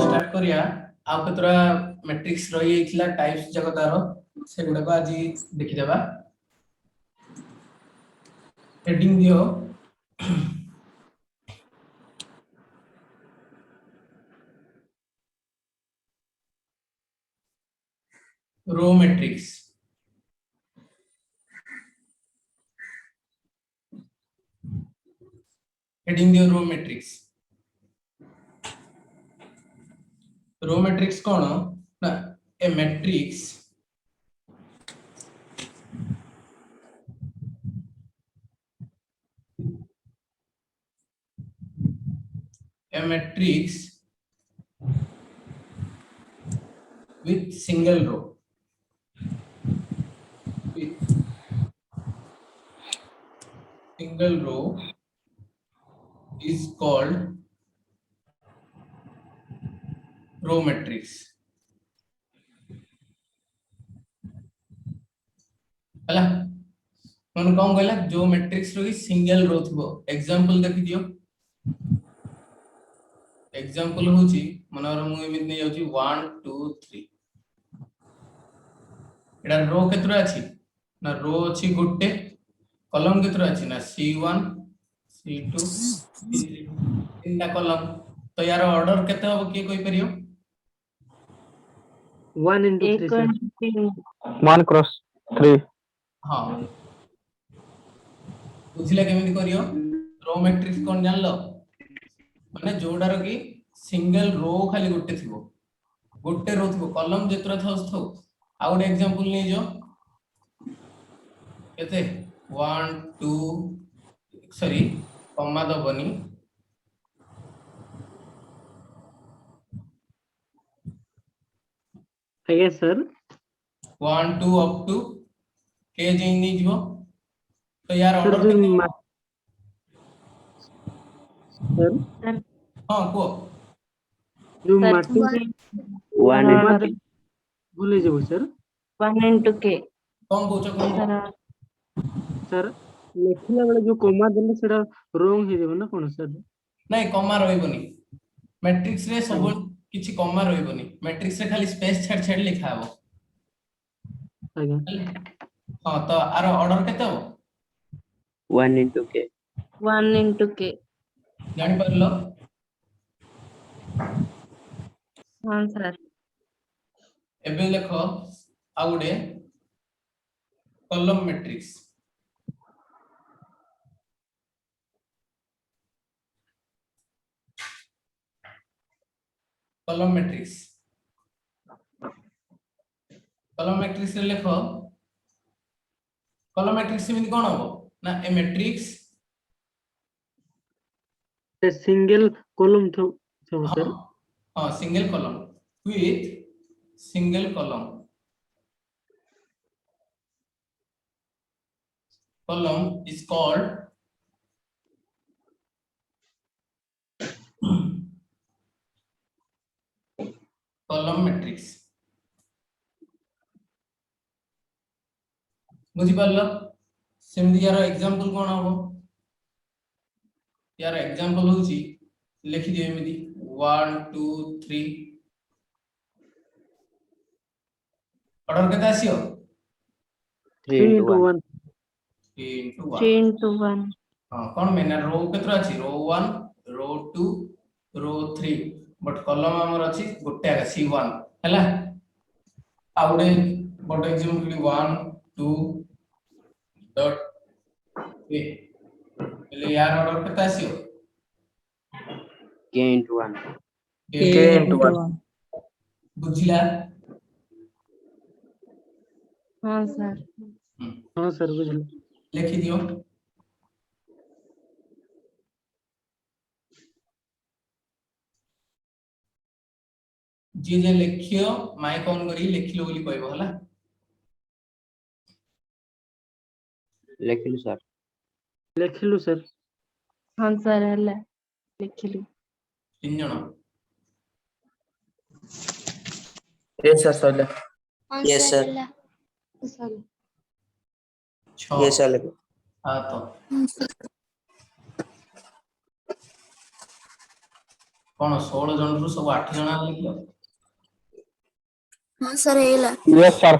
Start करिया आउ केतरा matrix रही एथला टाइप्स जक तारो से गुडा को आज देखि देबा हेडिंग दियो रो मैट्रिक्स हेडिंग दियो रो मैट्रिक्स कौन ना ए matrix with single row is called row matrix हला मन कौन कहला जो मैट्रिक्स रो सिंगल रो थबो एग्जांपल देखि दियो एग्जांपल होची मनर मु एमित नै जाउची 1 2 3 एडा रो केतरा अछि ना रो अछि गुटे कॉलम केतरा अछि ना C1 C2 C3 तीनटा कॉलम तो यार ऑर्डर केते हो के कोइ परियो 1 into 3 1 cross 3 हां बुझिला केमिति करियो रो मैट्रिक्स कोन जानलो माने जोडार की सिंगल रो खाली गुटे थिबो गुटे रो थिबो कॉलम जेतरा थौ आ गुटे एग्जांपल नै जो केते 1 2 सॉरी कॉमा दबनी yes sir 1 2 अप टू के जे नै जीवो तो यार sir ऑर्डर जो केते sir हां को जो मैट्रिक्स 1 into बोले जेबो सर 1 into k कौन बोचो कौन सर लेखिला बेले जो कोमा देले सेडा रॉन्ग हे जेबो ना कोन सर नहीं कॉमा रहइबनी मैट्रिक्स रे सब किछि कॉमा रहइबनी मैट्रिक्स रे खाली स्पेस छाड़ छाड़ लिखा हबो आगे हां तो आर ऑर्डर केते हो 1 into k 1 into k जानि परलो हां सर एबे देखो आउडे कॉलम मैट्रिक्स कॉलम मैट्रिक्स रे लिखो कॉलम मैट्रिक्स में कोन हो ना ए मैट्रिक्स ए सिंगल कॉलम थो सर हां single column with single column is called column matrix बुझी पारलो सेमदी यार एग्जांपल कोन हो यार एग्जांपल होची लिखि दियो एमिदी 1 2 3 ऑर्डर केता आसियो 3 into 1 3 into 1 हां कोन मेना रो केतरा अछि रो 1 रो 2 रो 3 बट कॉलम हमर अछि गुटे C1 हैला आउडे बट एग्जांपल 1 2 डॉट ए ले यार order केता आसियो k into 1 k into 1 बुझिला हां सर हां सर बुझलो लिखि दियो जे लिखियो माइक ऑन करी लिखिलो बोली कहबो हला लेखिलु सर हां सर हला लिखिलु तीन जण yes sir sir yes sir yes sir हां तो कौन 16 जन रु सब 8 जन लिखलो हाँ सर हेला यस सर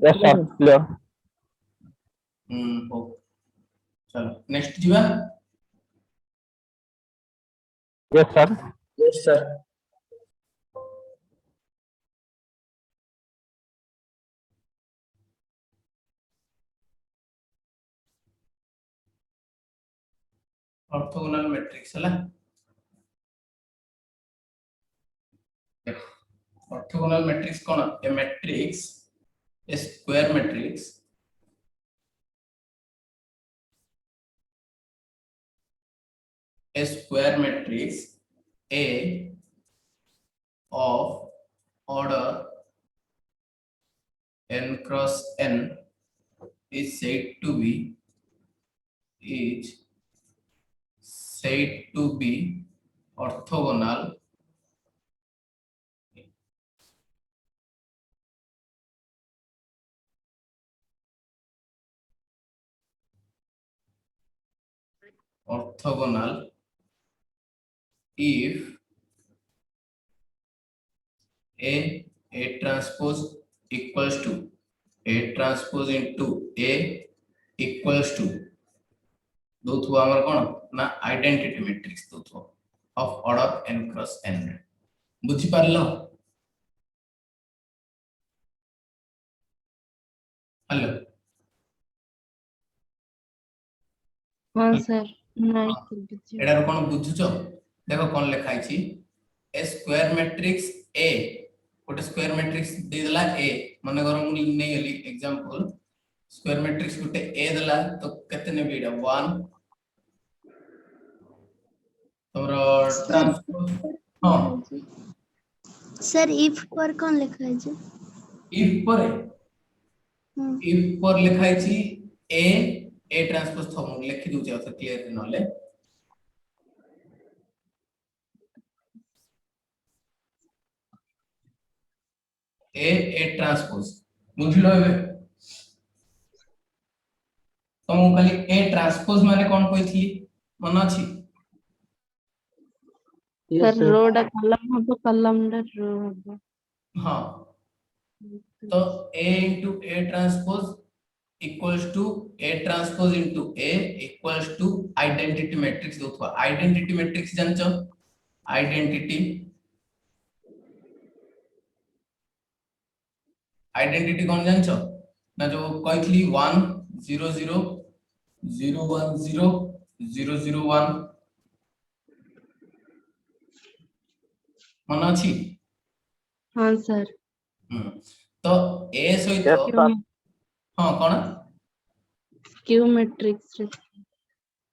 क्लियर हो चलो नेक्स्ट जीवा यस सर ऑर्थोगोनल मैट्रिक्स हला देखो ऑर्थोगोनल मैट्रिक्स कौन a matrix a square matrix A of order n cross n is said to be orthogonal if A transpose equals to A transpose into A equals to दोथु हमर कोन ना identity matrix दोथु of order n cross n बुझी पारलो hello हाँ sir नहीं बुझी एडार कोन बुझुचो देखो कोन लिखाई छी ए स्क्वायर मैट्रिक्स A गोटे स्क्वायर मैट्रिक्स दे देला A माने घर मु नै गेली एग्जांपल स्क्वायर मैट्रिक्स गोटे A देला तो केते ने बीडा 1 तोरो ट्रांसपोज हां सर इफ पर कौन लिखा है जो इफ पर लिखाई छी A ट्रांसपोज थम लिखि दउ छै क्लियर नले A ट्रांसपोज बुझलो एबे तमु खाली A ट्रांसपोज माने कोन कोइ थी मन अछि यस सर सर रो डा कॉलम हो तो कॉलम डा रो हो हां तो A into A transpose equals to A transpose into A equals to identity matrix दोथवा identity matrix जानचो identity कौन जानचो ना जो कहथली 1 0 0 0 1 0 0 0 1 मन अछि हाँ सर तो A सहित यस हां कोन क्यू मैट्रिक्स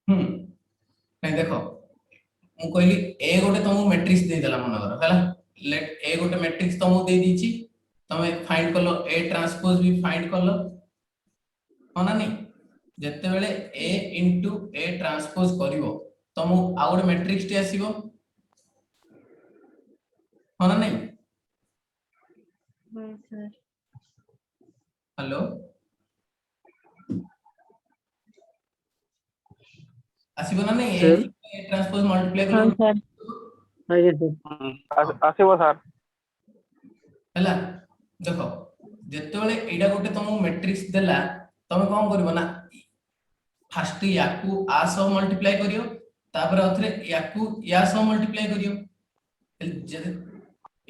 नहीं देखो मु कहली A गोटे तुमको मैट्रिक्स दे देला मन कर हला लेट A गोटे मैट्रिक्स तुमको दे दीची तमे फाइंड करलो A ट्रांसपोज भी फाइंड करलो होना नहीं जत्ते बेले A into A ट्रांसपोज करिवो तुम आ गोटे मैट्रिक्स टी आसीबो होना नहीं हाँ सर हेलो आसीबो ना नहीं सर A ट्रांसपोज मल्टीप्लाई हाँ करो सर आगे सर आसीबो सर हला देखो जत्ते बेले एडा गोटे तुमको मैट्रिक्स देला तमे कोन करबो ना फर्स्ट याकू आ सह मल्टीप्लाई करियो तापर अथरे याकू या सह मल्टीप्लाई करियो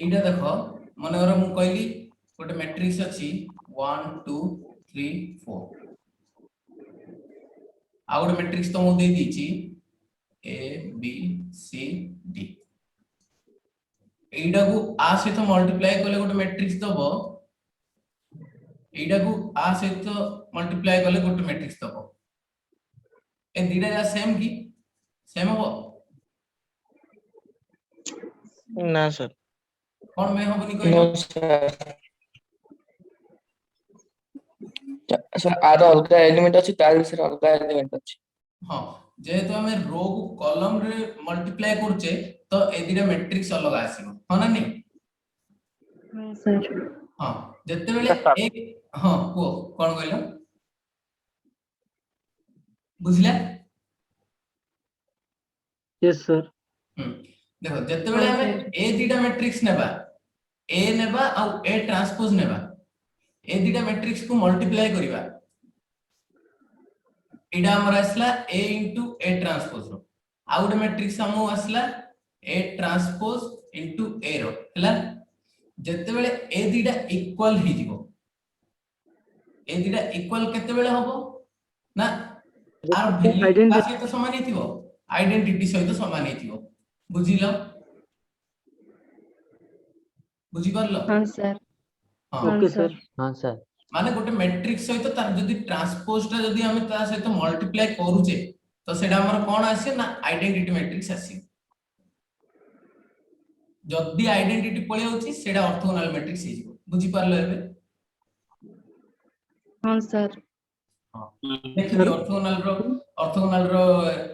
एडा देखो माने अगर मु कहली गोटे मैट्रिक्स अछि 1 2 3 4 आ गोटे मैट्रिक्स तो मु दे दीची A B C D एडा को आ सहित मल्टीप्लाई करले गोटे मैट्रिक्स दबो एडा को आ सहित मल्टीप्लाई करले गोटे मैट्रिक्स दबो ए दीडा जा सेम की सेम हो ना सर कोन में होबनी नो कहलो सर सर आरो अलगा एलिमेंट अछि तार विषय अलगा एलिमेंट अछि हां जेहेतु हमें रो को कॉलम रे मल्टीप्लाई करछे तो ए दीडा मैट्रिक्स अलग आसीबो हो ना नहीं हाँ सर हां जत्ते बेले एक हां को कोन कहलो बुझला यस सर देखो जते बेले हमें ए दिटा मैट्रिक्स नेबा ए नेबा आ ए ट्रांसपोज नेबा ए दिटा मैट्रिक्स को मल्टीप्लाई करिवा एडा हमर आसला ए into A transpose row uh Gute matrix हमो आसला ए ट्रांसपोज इनटू ए रो हला जते बेले ए दिटा इक्वल ही दिबो ए दिटा इक्वल केते बेले हबो ना आर वैल्यू का सहित समान ही थिबो आइडेंटिटी सहित समान ही थिबो बुझिलो बुझि परलो हाँ सर हां ओके सर हाँ सर माने गोटे मैट्रिक्स सहित तार जदी ट्रांसपोज ता जदी हमें ता सहित मल्टीप्लाई करूचे तो सेडा हमर कोन आसे ना आइडेंटिटी मैट्रिक्स आसी जदी आइडेंटिटी पळे होची सेडा ऑर्थोगोनल मैट्रिक्स हे जिवो बुझि परलो एबे हाँ सर लिखि दियो ऑर्थोगोनल रो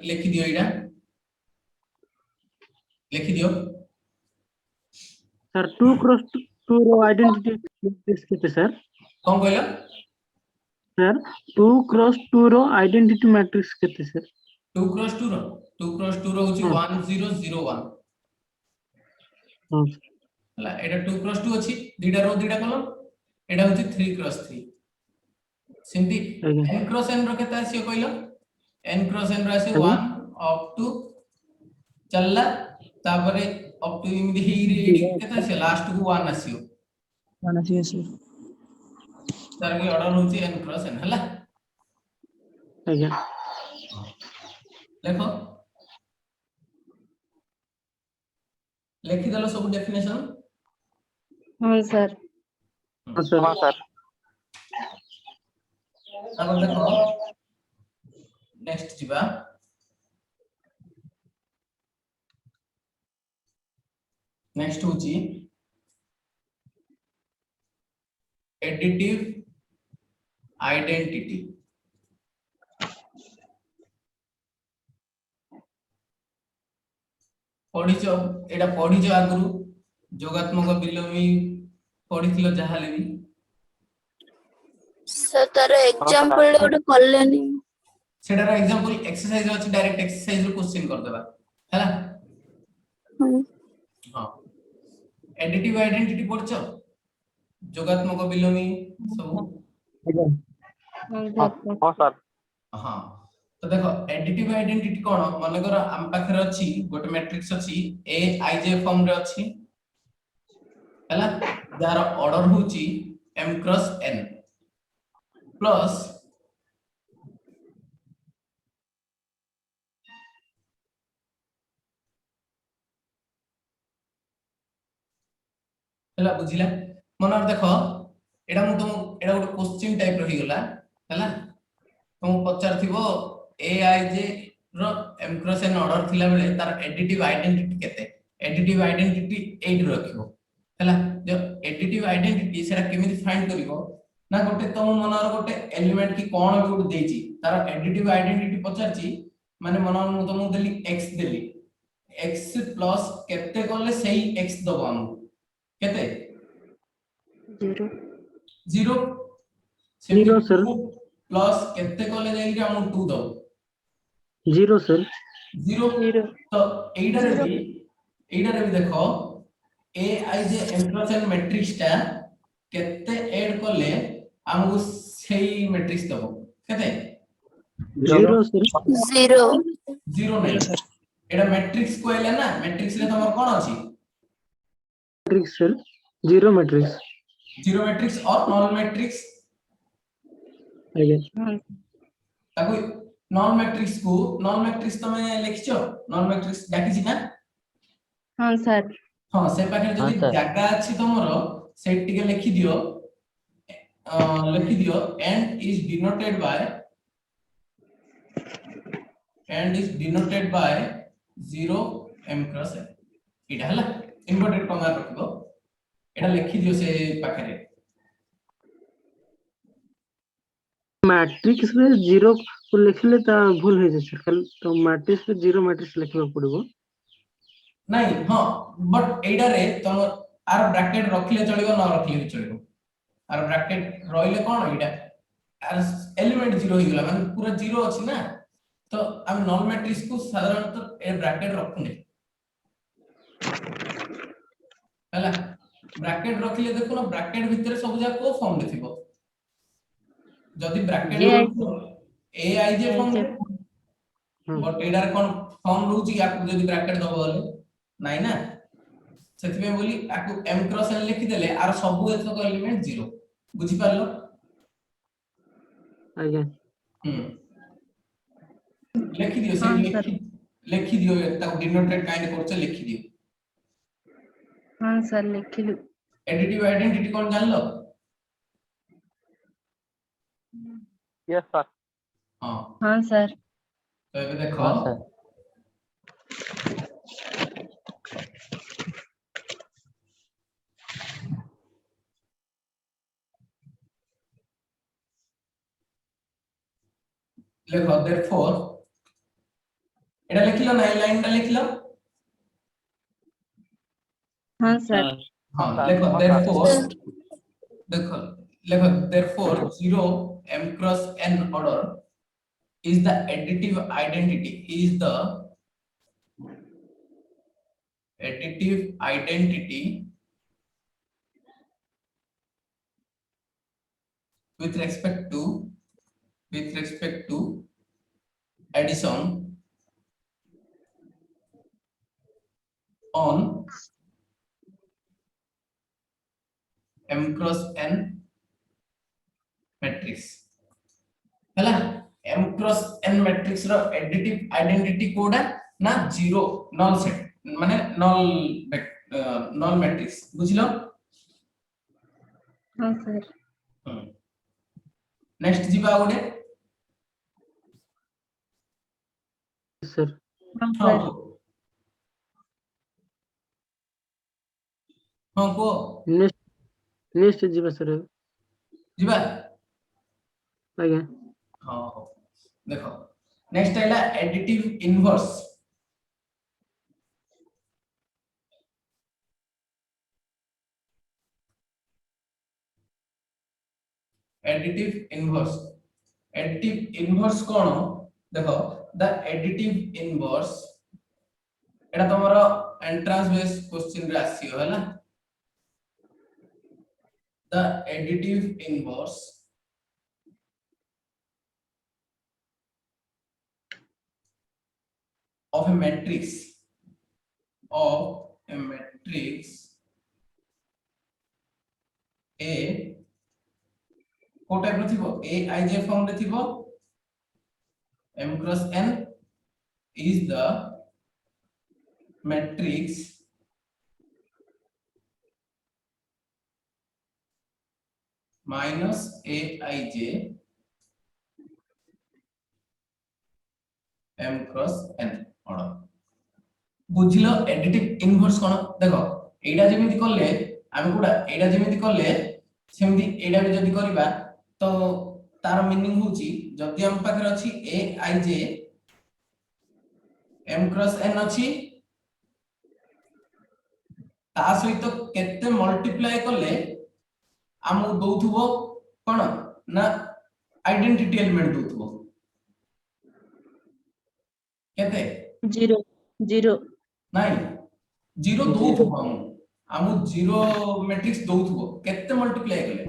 लिखि दियो एडा लिखि दियो सर 2 क्रॉस 2 रो आइडेंटिटी मैट्रिक्स केते सर कोन कहलो सर 2 क्रॉस 2 रो आइडेंटिटी मैट्रिक्स केते सर 2 क्रॉस 2 रो होची 1001 हां हला एटा 2 क्रॉस 2 अछि दीटा रो दीटा कॉलम एटा होची 3 क्रॉस 3 सिंपली आଜ୍ଞା n क्रॉस n रो केता आसी कहलो n क्रॉस n रो आसी 1 अप टू चलला तापरे अप टू इमिदि ही केता आसी लास्ट को 1 आसीयो तार के ऑर्डर होची n क्रॉस n हला आଜ୍ଞା देखो लिखि दलो सब डेफिनेशन हाँ सर हां सर अब देखो नेक्स्ट जीवा नेक्स्ट होची एडिटिव आइडेंटिटी पढिचो एटा पढिचो आगुरु जोगात्मक बिलोमी पढिथिलो जहाले भी सर तार एग्जांपल गोटे करलेनी सेटार एग्जांपल एक्सरसाइज अछि डायरेक्ट एक्सरसाइज रो क्वेश्चन कर देबा हैला हां एडिटिव आइडेंटिटी पढछो जोगात्मक बिलोमी सब हाँ सर हां तो देखो एडिटिव आइडेंटिटी कोन माने करो हम पाखरे अछि गोटे मैट्रिक्स अछि ए आई जे फॉर्म रे अछि हैला जार ऑर्डर होची m क्रॉस n प्लस हैला बुझिला मनर देखो एडा मु तुम एडा गोटे क्वेश्चन टाइप रही गला हैला तुम पचार थिबो ए i J row m cross n order थिला बेले तार एडिटिव आइडेंटिटी केते एडिटिव आइडेंटिटी 8 रखिबो हैला जो एडिटिव आइडेंटिटी सेरा केमिति फाइंड करिवो ना गोटे तुम मनर गोटे एलिमेंट की कोन भी गोटे देची तार एडिटिव आइडेंटिटी पचारची माने मनर मु तुम देली x देली x प्लस केते करले सही x दबो हम केते 0 0 0 सर प्लस केते करले जाई हम 2 दबो 0 सर 0 तो एइडा रे भी देखो ए आई जे एम्प्लॉयन मैट्रिक्स ता केते ऐड करले हमहु सेही मैट्रिक्स दबो केते 0 सर 0 0 नहीं एडा मैट्रिक्स को एले ना मैट्रिक्स रे तमर कोन अछि मैट्रिक्स सर 0 मैट्रिक्स 0 मैट्रिक्स और नॉन मैट्रिक्स आଜ୍ଞା ताको नॉन मैट्रिक्स तमे लिखियो नॉन मैट्रिक्स डाकिछि ना हाँ सर हां से पाखे हाँ, जदी सर। जागा अछि तमरो से टिके लिखि दियो and is denoted by 0 m cross n एटा हला इन्वर्टेड कॉमा रखबो एटा लिखि दियो से पाखरे मैट्रिक्स रे 0 को लिखले ता भूल हो जाय सर तो मैट्रिक्स रे 0 मैट्रिक्स लिखबा पड़िबो नहीं हां बट एडा रे तुम आर ब्रैकेट रखले चलिबो न रखले भी चलिबो आर ब्रैकेट रहिले कोन एडा आर एलिमेंट 0 हो गेला माने पूरा 0 अछि ना तो हम नॉन मैट्रिक्स को साधारणतः ए ब्रैकेट रखने हैला ब्रैकेट रखिले देखो ना ब्रैकेट भितर सब जा को फॉर्म रे थिबो जदी ब्रैकेट AI रखो ए आई जे फॉर्म रे बट एडार कोन फॉर्म रहउची या जदी ब्रैकेट दबो बोले नाही ना सेति में बोली आकु m क्रॉस n लिखि देले आर सब एतक एलिमेंट 0 बुझी पारलो आज्ञा लिखि दियो से हाँ सर लिखि दियो ताको डिनोटेड काइंड करछे लिखि दियो हाँ सर लिखिलु एडिटिव आइडेंटिटी कोन जानलो यस सर हां हाँ सर तो एबे देखो हाँ सर देखो देयरफॉर एटा लिखिलो ना ए लाइनटा लिखिलो हाँ सर हां हाँ, देखो हाँ, देयरफॉर देखो देखो therefore 0 m cross n order is the additive identity with respect to addition on m cross n matrix हला m cross n matrix रो additive identity कोडा ना 0 null set माने null matrix बुझिलो हाँ सर नेक्स्ट जीवा गोडे sir हाँ हां sir हां को नेक्स्ट जीवा सर जीवा आज्ञा हां देखो नेक्स्ट हैला एडिटिव इनवर्स एडिटिव इनवर्स कोन देखो the additive inverse Etah तमरो entrance base question रे आसीयो हैला the additive inverse of a matrix A को टाइप रो थिबो A I J फॉर्म रे थिबो m cross n is the matrix minus Aij m cross n order बुझिलो additive inverse कोन देखो एडा जेमिति करले आमे कोडा एडा जेमिति करले सेमिति एडा भी जदी करबा तो तार मीनिंग होची जदी हम पाखर अछि ए i j m cross n अछि ता सहित केते मल्टीप्लाई करले हमु दोथुबो कोन ना आइडेंटिटी एलिमेंट दोथुबो केते 0 नाही 0 दोथुबो हमु 0 मैट्रिक्स दोथुबो केते मल्टीप्लाई करले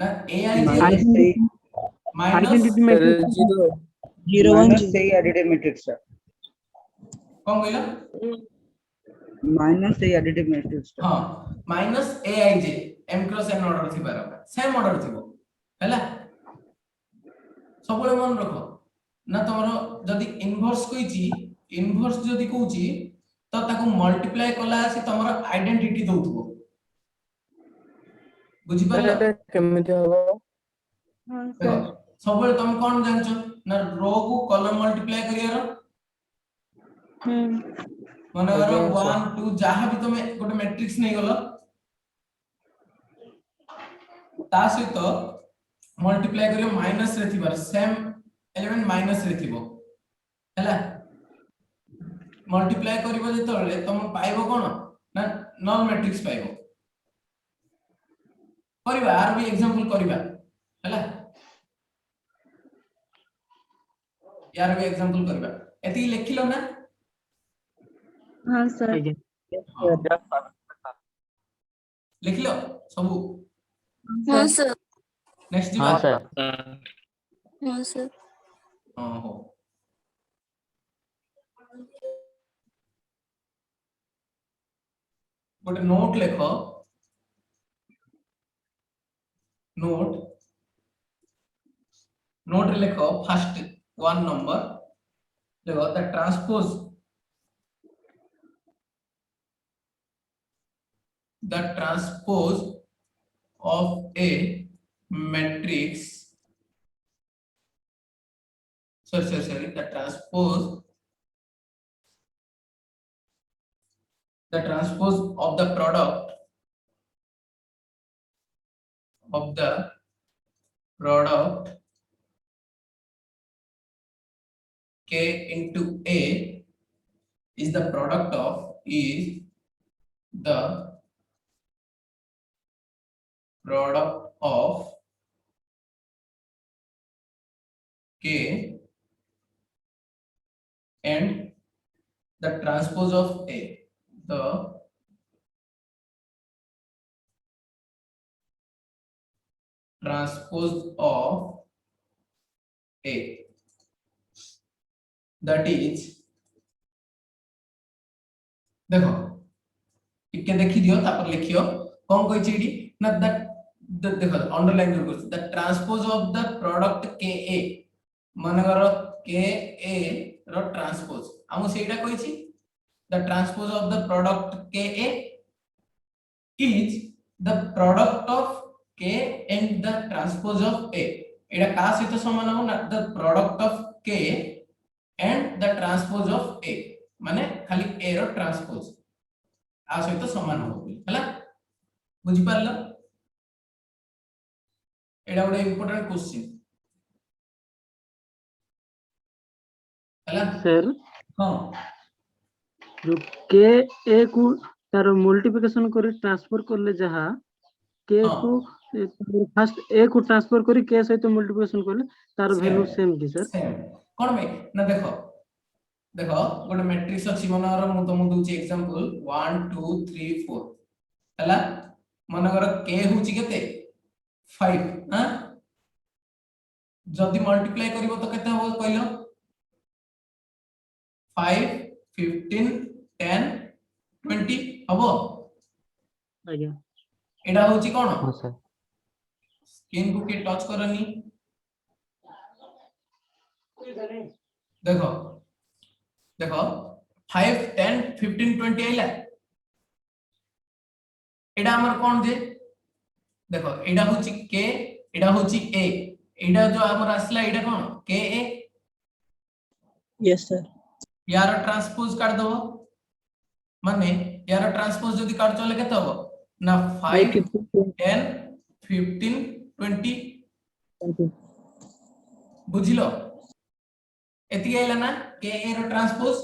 ना a i j minus identity sir matrix 0 minus से एडिटिव मैट्रिक्स कोन कहला माइनस से एडिटिव मैट्रिक्स हां minus a i j m cross n order थी बार सेम ऑर्डर थिबो हैला सबले मन रखो ना तमरो जदी इनवर्स कहिची इनवर्स जदी कहूची तो ताको मल्टीप्लाई कला से तमरो आइडेंटिटी दोथबो बुझि पारलो केमिति होबो हाँ सर सबले तुम कोन जानछो ना रो को कॉलम मल्टीप्लाई करियारो माने आज्ञा, 1 2 जहां भी तुम गोटे मैट्रिक्स नै गलो ता सहित मल्टीप्लाई करियो माइनस रे थिबार सेम एलिमेंट माइनस रे थिबो हैला मल्टीप्लाई करिवो जेतले तुम पाइबो कोन ना नल मैट्रिक्स पाइबो करिबा आर भी एग्जांपल करिबा हैला यार भी एग्जांपल करिबा एती लिखिलो ना हाँ सर आज्ञा यस सर लिख लो सबू हाँ सर नेक्स्ट हाँ जीवा सर हाँ सर हां हो गोटे नोट लिखो नोट रे लिखो फर्स्ट 1 नंबर देखो the transpose of a matrix sorry the transpose of the product k into a is the product of k and the transpose of a the transpose of a that is देखो टिके देखि दियो तापर लिखियो कोन कोइ चीडी ना that देखो underline कर the transpose of the product के ए मानकर के ए रो ट्रांसपोज हम सेटा कहि छी the transpose of the product के ए इज द प्रोडक्ट ऑफ के एंड द ट्रांसपोज ऑफ ए एटा का सहित समान हो ना द प्रोडक्ट ऑफ के एंड द ट्रांसपोज ऑफ ए माने खाली ए रो ट्रांसपोज आ सहित समान हो हला बुझि पारला एटा ଗୋଟେ इंपोर्टेंट क्वेश्चन हला सर हां जो के ए को तार मल्टीप्लिकेशन करे ट्रांसफर करले जहा के हाँ। को फर्स्ट ए को ट्रांसफर करी के सहित मल्टीप्लिकेशन करले तार Same. वैल्यू सेम की सर सेम कोन में ना देखो गोटे मैट्रिक्स अछि मनर मु तुम दूची एग्जांपल 1 2 3 4 हला मनकर के होची केते 5 हां जदी मल्टीप्लाई करिवो तो केते हो कहलो 5 15 10 20 हबो आज्ञा एडा होची कोन हाँ सर स्क्रीन को के टच करनी देखो देखो 5 10 15 20 आइला एडा हमर कोन जे देखो एडा होची के एडा होची ए एडा जो हमर असला एडा कोन के ए यस सर यार ट्रांसपोज कर दो माने यार ट्रांसपोज जदी कर चले केते हो ना 5 10 15 20 बुझिलो एति आइला ना के ए रो ट्रांसपोज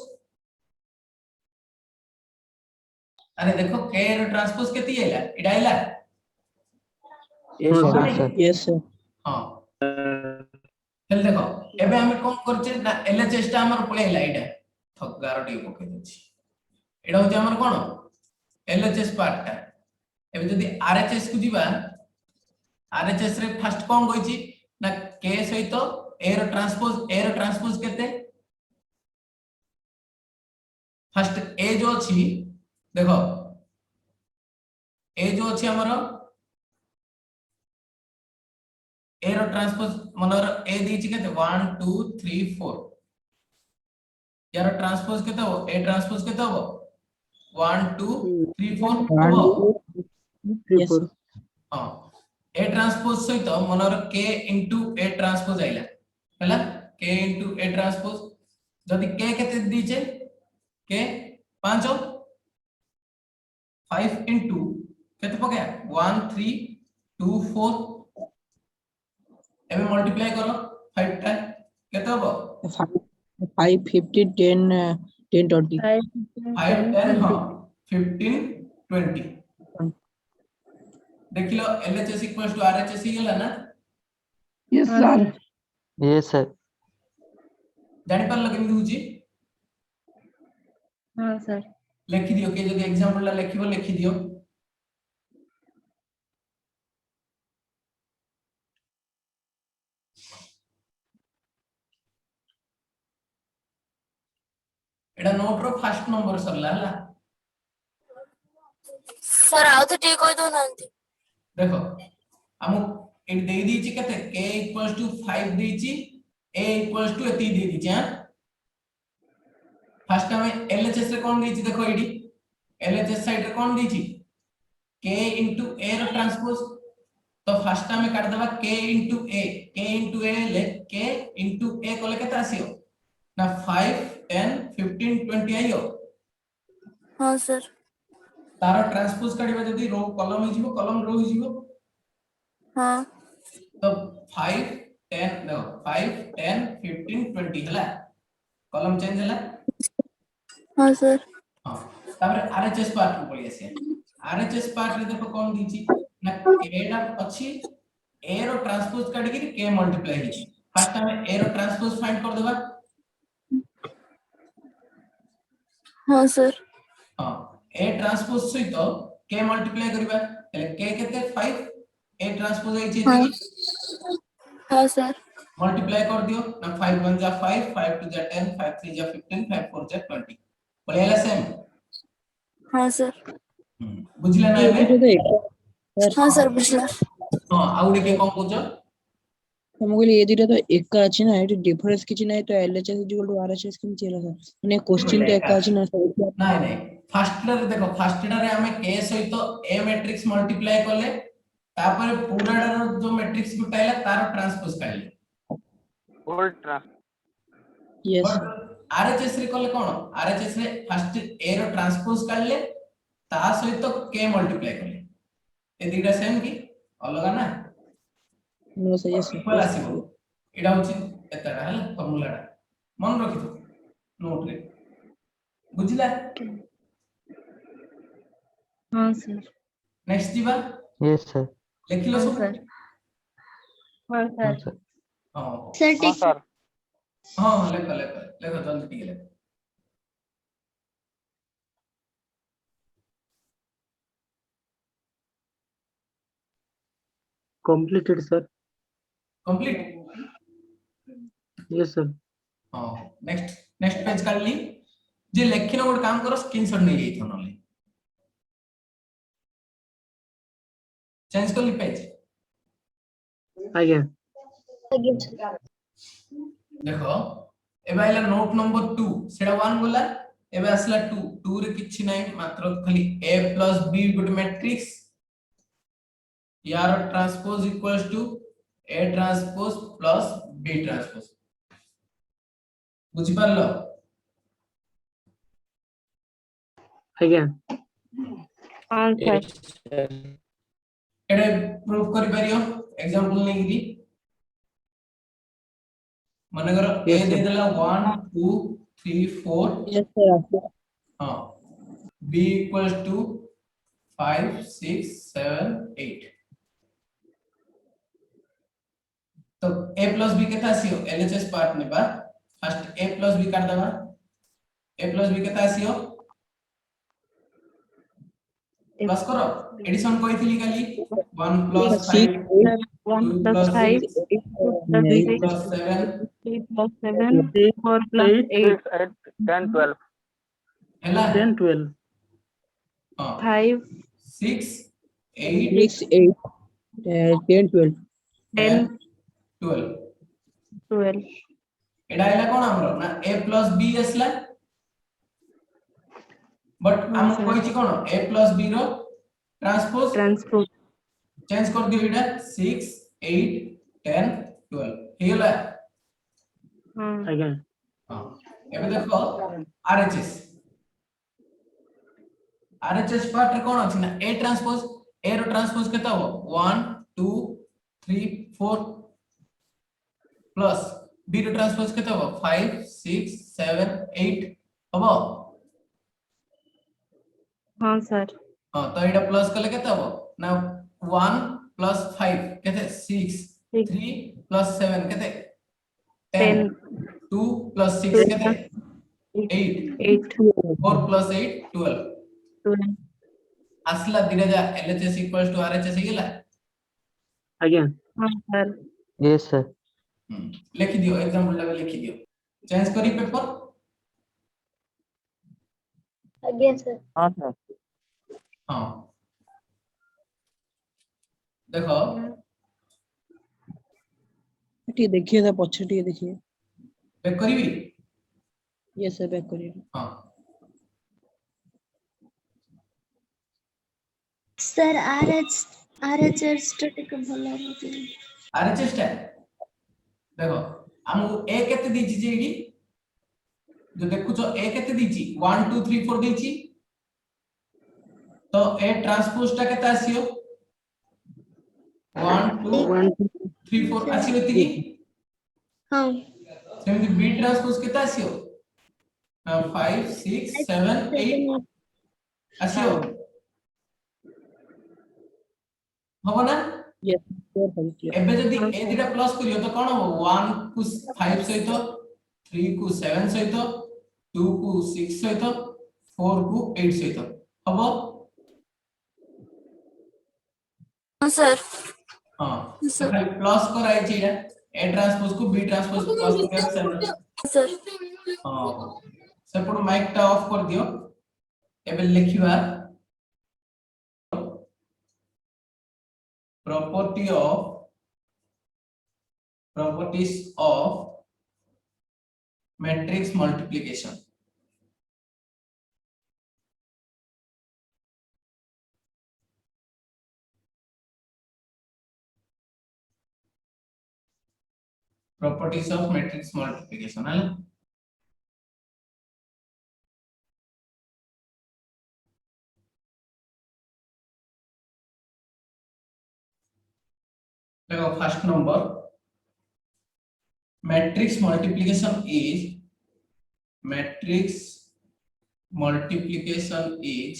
अरे देखो के ए रो ट्रांसपोज केति आइला एडा आइला yes sir हाँ सर यस सर हां हेल देखो एबे हम कोन करछे ना एलएचएस टा हमर पळे आइला एडा थक गारटी पके दछि एडा होचे हमर कोन एलएचएस पार्ट टा एबे जदी आरएचएस को दिबा आरएचएस रे फर्स्ट कोन होइची ना के सहित ए रो ट्रांसपोज केते फर्स्ट ए जो अछि देखो ए जो अछि हमर ए रो ट्रांसपोज मनर ए दीची केते 1 2 3 4 यार ट्रांसपोज केते हो ए ट्रांसपोज केते हो 1 2 3 4 हो यस हां ए ट्रांसपोज सहित मनर के इनटू ए ट्रांसपोज आइला हला के इनटू ए ट्रांसपोज जदी के केते दीचे के 5 5 इनटू केते पके 1 3 2 4 एबे मल्टीप्लाई करो 5 टा केते हो 5 50 10 10 20 5 10 हां 15 20 देखिलो एलएचएस इक्वल्स टू आरएचएस ही गेला ना Yes, sir. यस सर जानि पारलो केमि होची हां सर लिखि दियो के जदी एग्जांपल ला लिखिबो लिखि दियो एटा नोट रो फर्स्ट नंबर सरला हला सर आउ तो ठीक होई दो नांती देखो हमु एट दे दीची केते k = 5 दीची a = एती दे दीची हां फर्स्ट हमें LHS रे कोन दीची देखो एडी LHS साइड रे कोन दीची k * a रो ट्रांसपोज तो फर्स्ट हमें काट देबा k * a ले k * a कोले केते आसीयो ना 5 10 15 20 आइयो हां सर तार ट्रांसपोज काढिबा जदी रो कॉलम हो जिवो कॉलम रो हो जिवो हां तो 5 10 देखो 5 10 15 20 हला कॉलम चेंज हला हां सर हां तापर आरएचएस पार्ट को पळी आसे आरएचएस पार्ट रे देखो कोन दीची ना k टा अछि a रो ट्रांसपोज काढी के k मल्टीप्लाई हिची फर्स्ट हमें a रो ट्रांसपोज फाइंड कर देबा हां सर हां a ट्रांसपोज सहित k मल्टीप्लाई करबा तले k केते 5 a ट्रांसपोज आइची हां एती हां सर मल्टीप्लाई कर दियो ना 5 1 जा 5 5 2 जा 10 5 3 जा 15 5 4 जा 20 पळेला सेम हां सर बुझिला ना एबे हां सर बुझला हां आउडे के कोन बुझो तो मुझे ये दिरा तो एक का अछि ना एटी डिफरेंस किछि नाही तो LHS = RHS किछि चला सर माने क्वेश्चन तो एक का अछि ना सर नाही नाही फर्स्ट रे देखो फर्स्ट रे हमें k सहित a मैट्रिक्स मल्टीप्लाई करले तापर पूराडा जो मैट्रिक्स गुटाइला तार ट्रांसपोज काढले full trans yes but RHS रे कले कोन आरएचएस रे फर्स्ट a रो ट्रांसपोज काढले ता सहित k मल्टीप्लाई करले ए दिटा सेम की अलगा ना नो सर यस इक्वल आसीबो एडा होची एतडा हला फॉर्मूलाडा मन रखितो नोट रे बुझिला हाँ सर नेक्स्ट दिबा यस सर लिखिलो सब सर हाँ हाँ सर सर हां सर हां ठीक सर हां लेखो जल्दी टिके लेखो completed sir complete yes sir हां नेक्स्ट पेज काढली जे लेखिनो गोट काम करो स्क्रीनशॉट नै लेइथो नले चेंज कर ली पेज ଆଜ୍ଞା देखो एबे आइला नोट नंबर 2 सेडा 1 बोला एबे आसला 2 2 रे किछि नै मात्र खाली a + b गुड मैट्रिक्स यार transpose equals to a transpose plus b transpose बुझि पारलो ଆଜ୍ଞା हाँ सर यस सर एडे प्रूफ करि परियो एग्जांपल नै गिरी माने करो a Yes, दे sir. देला 1 2 3 4 यस सर हां b = 5 6 7 8 तो a + b केता आसीयो LHS पार्ट ने बा फर्स्ट a + b काट दबा a + b केता आसीयो प्लस करो एडिशन कहिथिली काली 1 + 5 1 2 + 5 + 6 2 + 3 6 + 7 3 + 7 4 + 8 6 8 10 12 हैला 10 12 हां 5 6 8 6 8 10 12 10 12 12 एडा आइला कोन हमरो ना a + b असला बट हम sir. कहिछि कोन a + b रो ट्रांसपोज ट्रांसपोज चेंज कर दियो एडा 6 8 10 12 हेला हाँ ଆଜ୍ଞା हां एबे देखो RHS पार्ट रे कोन अछि ना a transpose a row transpose केता हो 1 2 3 4 प्लस b रो ट्रांसपोज केता हो 5 6 7 8 हबो हाँ सर हां तो एडा प्लस कले केता हो ना 1 + 5 केते 6 Six. 3 + 7 केते 10 10 2 + 6 2 केते + 8 8 4 + 8 12 12 असला दिरेजा LHS = RHS गेला ଆଜ୍ଞା हाँ सर यस सर लिखि दियो एग्जांपल लेवल लिखि दियो चेंज करी पेपर Again, sir. हाँ सर हाँ देखो ଟିକେ ଦେଖିଏ ତା ପଛ ଟିକେ ଦେଖିଏ बैक करी यस सर बैक करिए हाँ Sir, RHS to take a ଭଲ ହବ आरएचएस टा देखो हमको ए केते दीची जे एडी जो देखुचो ए केते दीची 1 2 3 4 दीची तो ए ट्रांसपोज टा केते आसियो 1 2 1 3 4 आसियो एतिकी हाँ सेमति बी ट्रांसपोज केते आसियो 5 6 7 8 आसियो हबो ना यस सर एबे जदी ए दिटा प्लस करियो तो कोन हो 1 को 5 सहित 3 को 7 सहित 2 को 6 सहित 4 को 8 सहित हबो हाँ सर हां सर खाली प्लस कराई छी ए ट्रांसपोज को बी ट्रांसपोज को प्लस करके सेम सर हां सेपड माइक टा ऑफ कर दियो एबे लिखिबा properties of matrix multiplication properties of matrix multiplication है देखो first number matrix multiplication is matrix multiplication is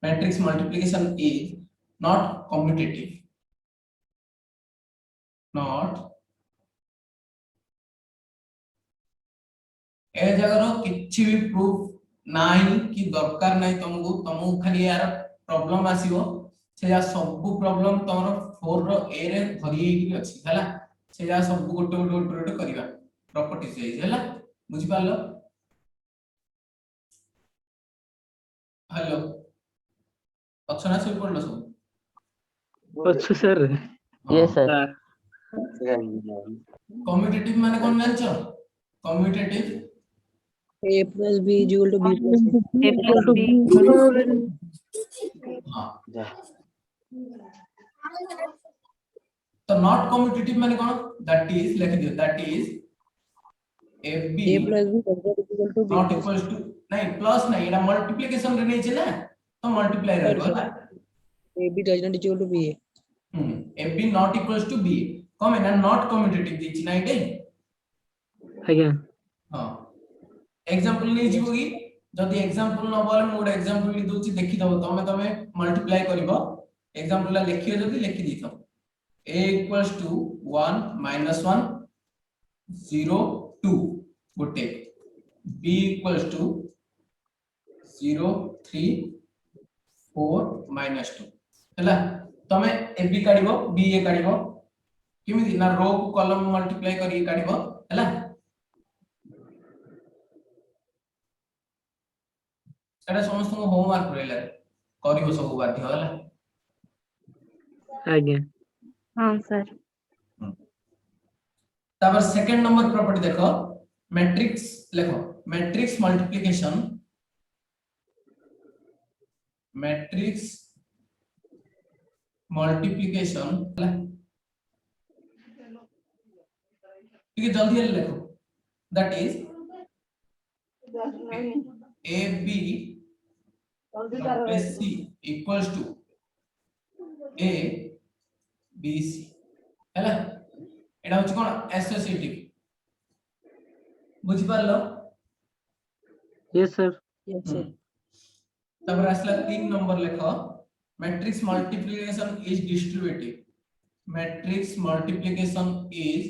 matrix multiplication is not commutative not ए जगह किछि भी प्रूफ नाही कि दरकार नाही तुमको खाली यार प्रॉब्लम आसीबो से जा सब प्रॉब्लम तमरो 4 रो ए रे भरी हेकी अछि हला से जा सब गोटे करिवा प्रॉपर्टीज है हला बुझि पालो हेलो अक्षरा से पढ़लो सब अच्छे सर यस सर कम्यूटेटिव माने कोन जानछो commutative a plus B equal to b plus हां तो नॉट कम्यूटेटिव माने कोन दैट इज लिख दियो that is F B A plus B equal to B not equals to नहीं प्लस नहीं एटा मल्टीप्लिकेशन रे नहीं छै ना तो मल्टीप्लाई रहबो ना a b does not equal to b a f b not equals to b कम है ना नॉट कम्यूटेटिव दी ना एटे आज्ञा हां एग्जांपल नहीं जीवोगी जदी एग्जांपल न बोले मोड एग्जांपल ली दोची देखि दबो तमे मल्टीप्लाई करबो एग्जांपल ला लिखियो जदी लिखि दिथो a equals to 1 minus 1 0 2 गोटे b equals to 0 3 4 minus 2 हला तमे ab काढिबो ba काढिबो किमिति ना रो को कॉलम मल्टीप्लाई करी काढिबो हला सेटा समस्त को होमवर्क रहला करिवो सब बाध्य हला आज्ञा हाँ सर तापर सेकंड नंबर प्रॉपर्टी देखो मैट्रिक्स लिखो मैट्रिक्स मल्टीप्लिकेशन ठीक है जल्दी लिखो that is A B plus C equals to A B C हैला एटा होची कोन एसोसिएटिव बुझि पारलो यस सर यस सर तब असला 3 नंबर लिखो matrix multiplication is distributive matrix multiplication is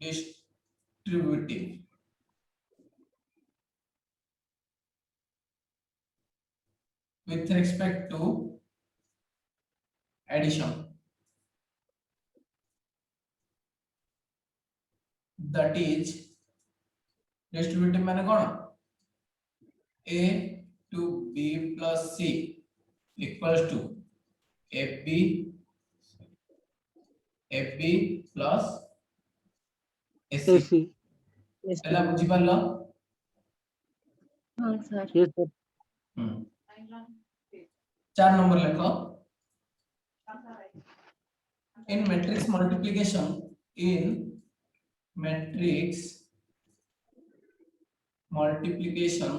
distributive with respect to addition that is distributive माने कौन a to b plus c equals to fb plus ac AC. एला बुझी पारलो हाँ sir Yes, sir. 4 number लिखो in matrix multiplication in matrix multiplication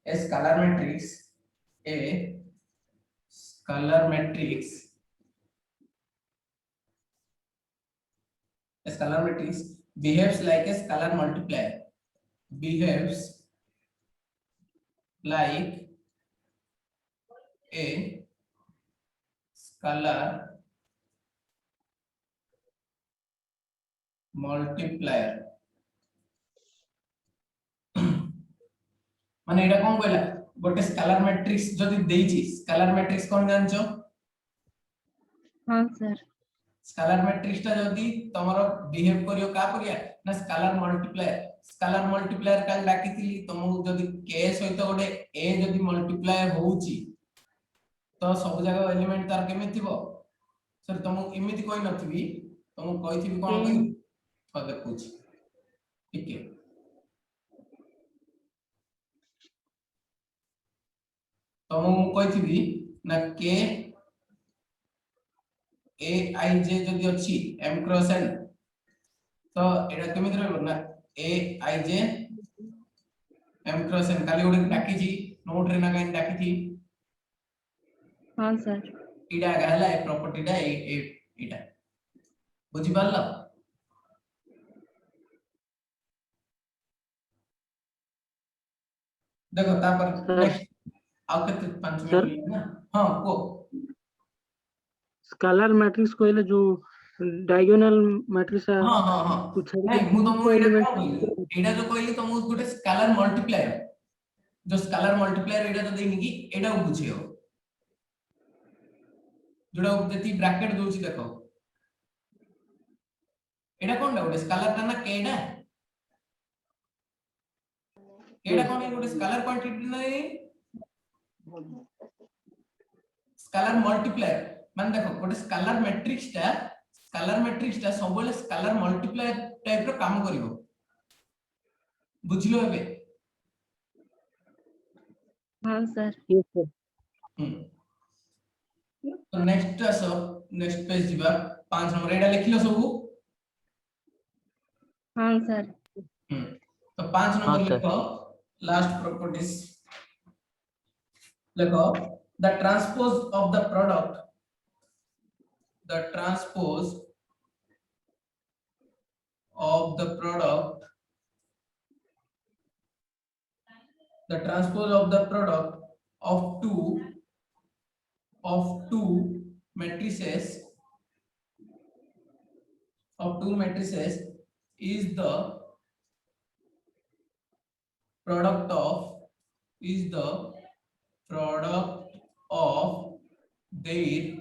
a scalar matrix behaves like a scalar multiplier behaves like a scalar multiplier माने एटा कोन कहला गोटे scalar matrix जदी देइची scalar matrix कोन जानचो हाँ sir scalar matrix ता जदी तमरो बिहेव करियो का परिया ना स्केलर मल्टीप्लायर काल डाकितिली तमु जदी k सहित गोटे a जदी मल्टीप्लाय होउची तो सब जगह एलिमेंट तार केमे थिबो सर तमु इमिति कोइ नथिबी तमु कहिथिबी कोन कहि तो देखुची ठीक है तमु कहिथिबी ना k a i j जदी अछि m क्रॉस n तो एटा केमिति रहबो ना a i j m cross n काली ओडी डाकिची नोट रे ना काई डाकिची हाँ सर इडा गहला ए प्रॉपर्टी डा इडा बुझी पारला देखो तापर नेक्स्ट आउ केते 5 Sir? मिनट ना हां को स्केलर मैट्रिक्स कहले जो डायगोनल मैट्रिक्स हां हां हां कुछ नहीं मु तुमको एडा एलिमेंट एडा जो कहली तुमको गुटे स्केलर मल्टीप्लायर जो स्केलर मल्टीप्लायर एडा तो देनी कि एडा को बुझियो जोडा जति ब्रैकेट दोची देखो एडा कोन गुटे स्केलर ता ना केडा केडा कोन गुटे स्केलर क्वांटिटी नहीं स्केलर मल्टीप्लायर मान देखो गोटे स्केलर मैट्रिक्स ता सबले स्केलर मल्टीप्लायर टाइप रो काम करिवो बुझिलो एबे हाँ सर Yes, sir. तो नेक्स्ट पेज दिबा 5 नंबर एडा लिखिलो सबु हाँ सर तो 5 नंबर sir. लिखो लास्ट प्रॉपर्टीज लिखो the transpose of the product the transpose of the product of two matrices is the product of their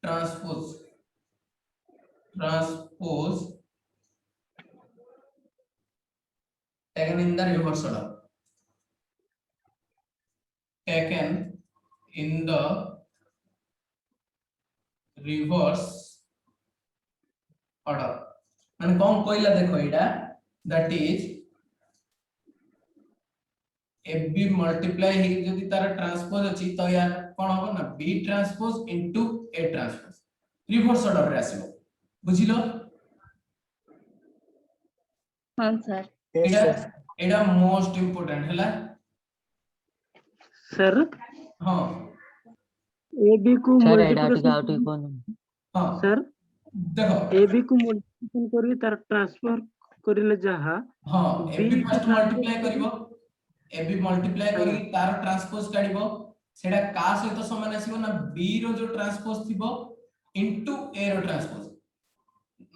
transpose taken in the reverse order माने कोन कोइला देखो एटा दैट इज fb मल्टीप्लाई हे जदी तार transpose अछि तो यार कोन होबो ना b transpose into a transpose reverse order रे आसीबो बुझिलो हाँ सर एटा मोस्ट इंपोर्टेंट हला सर हां AB को सर एडा मल्टीप्लिकेशन टिका कोन हां सर देखो AB को मल्टीप्लिकेशन करी तार ट्रांसफर करिले जहा हां B ab को फर्स्ट मल्टीप्लाई करिवो ab मल्टीप्लाई करी तार ट्रांसपोज काढिबो सेडा का सहित समान आसीबो ना b रो जो ट्रांसपोज थिबो into a row transpose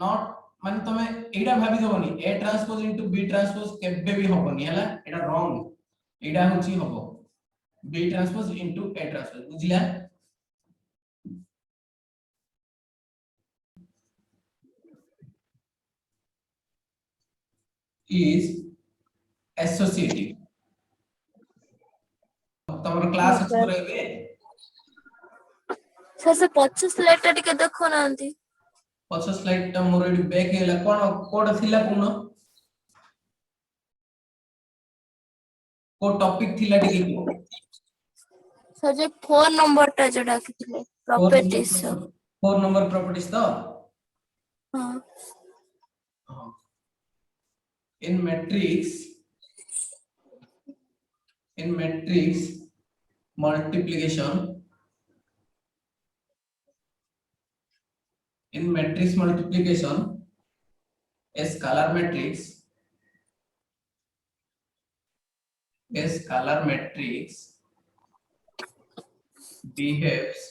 not माने तमे एडा भाबी दबोनी a transpose into b transpose केबे भी होबनी हला एडा रॉन्ग एडा होची होबो B transpose into A transpose बुझिला is associative तमर क्लास हाँ, अछि सर। पर ଏବେ सर से 25 स्लाइड टा टिके देखो नांती पछ स्लाइड टा मोर एडी बैक हेला कोड थिला कोन को टॉपिक थिला टिके को सर जे 4 नंबर टा जो डाकिले प्रॉपर्टीज 4 नंबर प्रॉपर्टीज तो हां हाँ in matrix multiplication in matrix multiplication a scalar matrix behaves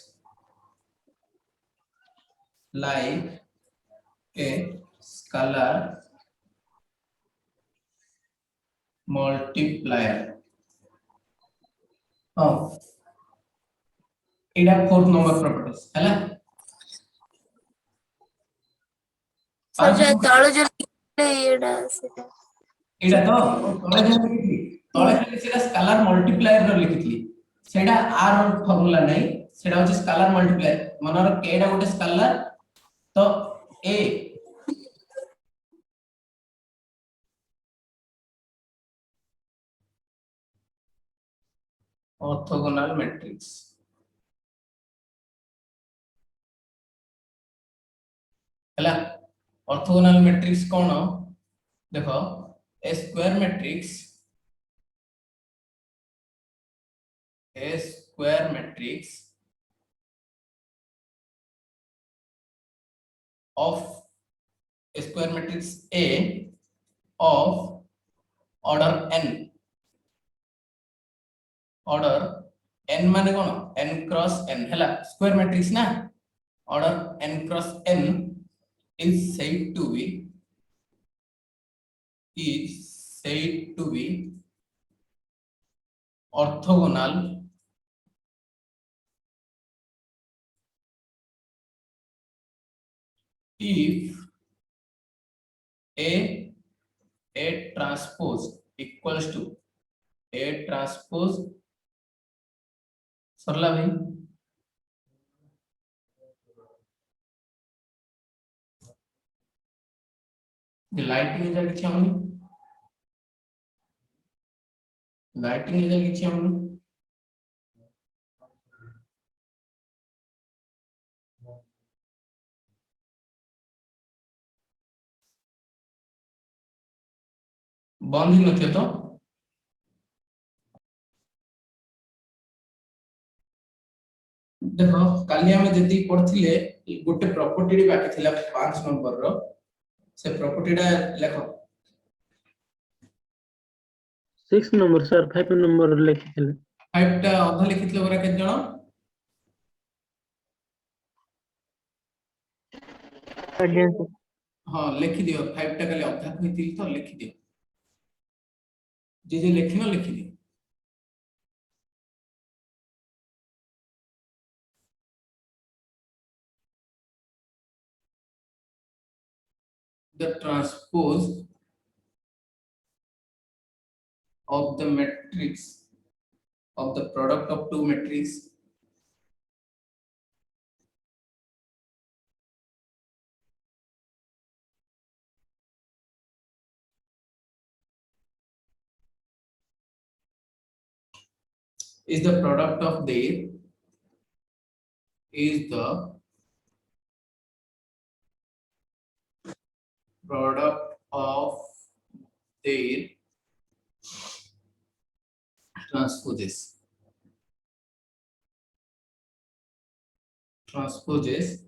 like a scalar multiplier हाँ एडा फोर्थ नंबर प्रॉपर्टीज हैला सर जे ताळो जो एडा सेटा एडा तो तळे जे लिखिथि तळे खाली सेटा स्केलर मल्टीप्लायर रो लिखिथि सेडा आर फार्मूला नै सेडा होचे स्केलर मल्टीप्लायर मनर केडा गोटे स्केलर तो ए ऑर्थोगोनल मैट्रिक्स हैला ऑर्थोगोनल मैट्रिक्स कोन देखो a square matrix of a square matrix A of order n माने कोन n cross n हैला स्क्वायर मैट्रिक्स ना order n cross n is said to be orthogonal if a transpose equals to a transpose सरला भाई the lighting is किछि हमनी बंद ही नथियो तो देखो काली हमें जदी पढ़थिले गोटे प्रॉपर्टी बाकी थिला 5 नंबर रो से प्रॉपर्टी डा लेखो 6 नंबर सर 5 नंबर लिखिथिले 5 टा अध लिखिथिले बरा के जण आज्ञा सर हां लिखि दियो 5 टा खाली अधा कहिथिल तो लिखि दियो जे लिखिनो लिखि दियो the transpose of the matrix of the product of two matrices is the product of their is the product of their transposes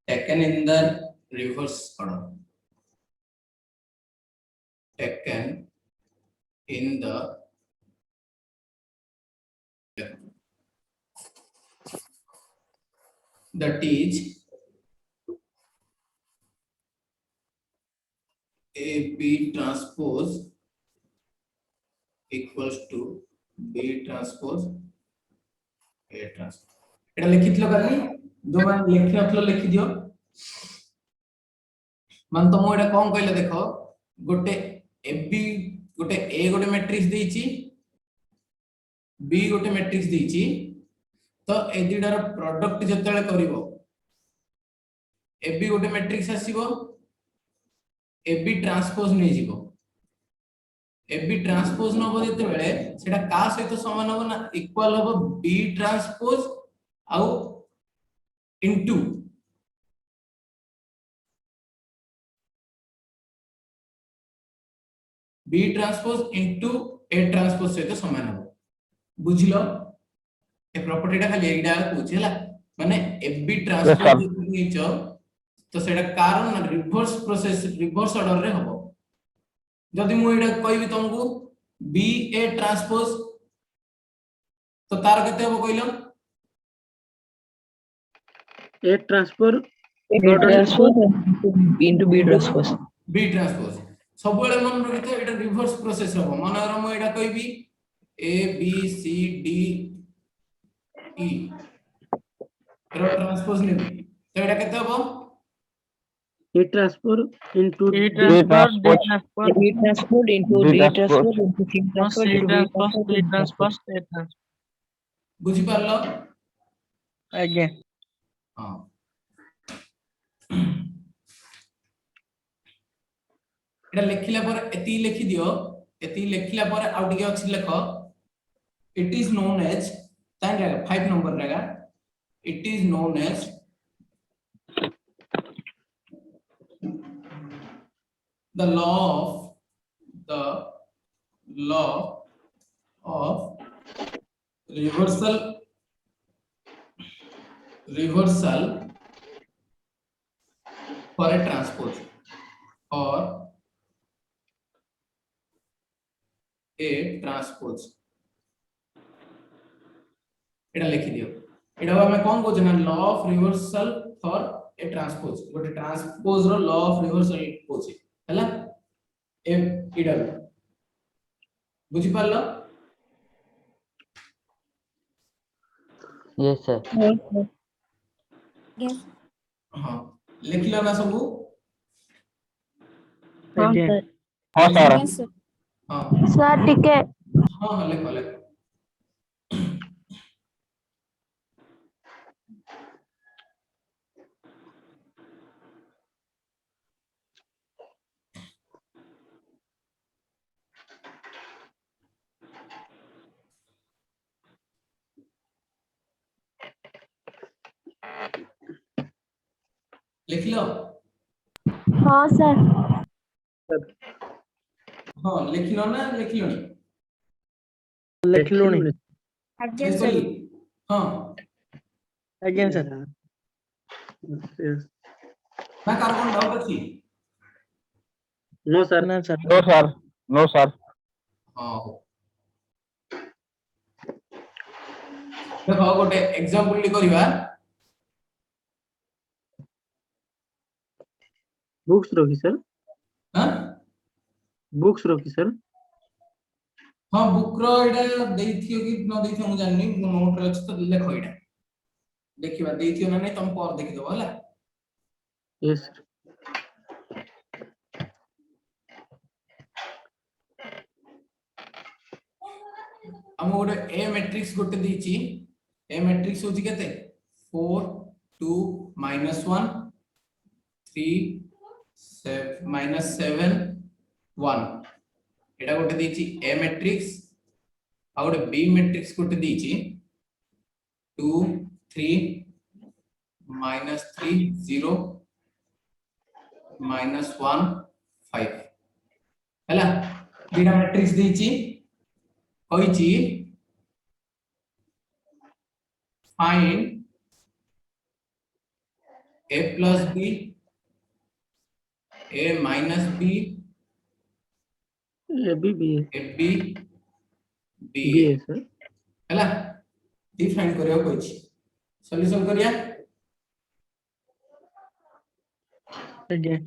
taken in the reverse order taken in the that is A B transpose equals to B transpose A transpose एटा लिखितलो काली जो मान लिखि नथलो लिखि दियो मान तो मो एटा कोन कहले देखो गोटे AB गोटे A गोटे मैट्रिक्स देइची B गोटे मैट्रिक्स देइची तो ए दुटार प्रोडक्ट जतले करिवो AB गोटे मैट्रिक्स आसीबो AB ट्रांसपोज नै जीवो AB ट्रांसपोज नबो जते बेले सेटा का सहित समान हो ना इक्वल हो B ट्रांसपोज आउ into B transpose into A transpose सहित समान हो बुझिलो ए प्रॉपर्टीटा खाली एइडा बुझिला माने AB ट्रांसपोज नीचो तो सेटा कारण ना रिवर्स प्रोसेस रिवर्स ऑर्डर रे हबो जदि मु एटा कहबी तुमको BA ट्रांसपोज तो तार केते हबो कहिलो A transfer A transpose into B transpose. B transpose सब बेले मन रखितो एटा रिवर्स प्रोसेस हबो मनर मु एटा कहबी A B C D E row transpose नेबी तो एटा केते हबो A transfer into B transpose B transpose into D transpose into C transpose into B transpose B transpose A transpose बुझि पारलो आगे हां एटा लिखिला पर एती लिखि दियो एती लिखिला पर आउ टिके अछि लेखो इट इज नोन एज तान रहेगा 5 नंबर रहेगा it is known as the law of reversal for a transpose or a transpose एटा लिखि दियो एटा हमें कोन को जना law of reversal for a transpose गोटे ट्रांसपोज रो लॉ ऑफ रिवर्सल होची हला ए एटा बुझि पारलो यस सर Yes. हां लिखिलो ना सबू हाँ सर हां सर Yes, sir. हां सर टिके हां हां लिखो लिखो लिख लो हाँ सर हां लिख लो ना लिख लो लिखलुनी Again, sir. हां अगेन सर ना कार कोन डाउट अछि no sir no sir no sir हां देखो गोटे एग्जांपल ली करिवा बुक्स रखी सर हां बुक्स रखी सर हां बुक रो एटा देथियो कि न देथियो मु जाननी नोट रे अछि तो लिखो एटा देखिबा देथियो ना नै तुम पर देखि दबो हला यस सर हम गोटे ए मैट्रिक्स गोटे देछि ए मैट्रिक्स होछि केते 4 2 -1 3 -7 1 एटा गोटे देछि ए मैट्रिक्स आ गोटे बी मैट्रिक्स गोटे देछि 2 3 -3 0 -1 5 हला बीटा मैट्रिक्स देछि कहिछि find a plus b a minus b a b b a b b b है सर हला डिफाइन करियो कहिछि सॉल्यूशन करिया अगेन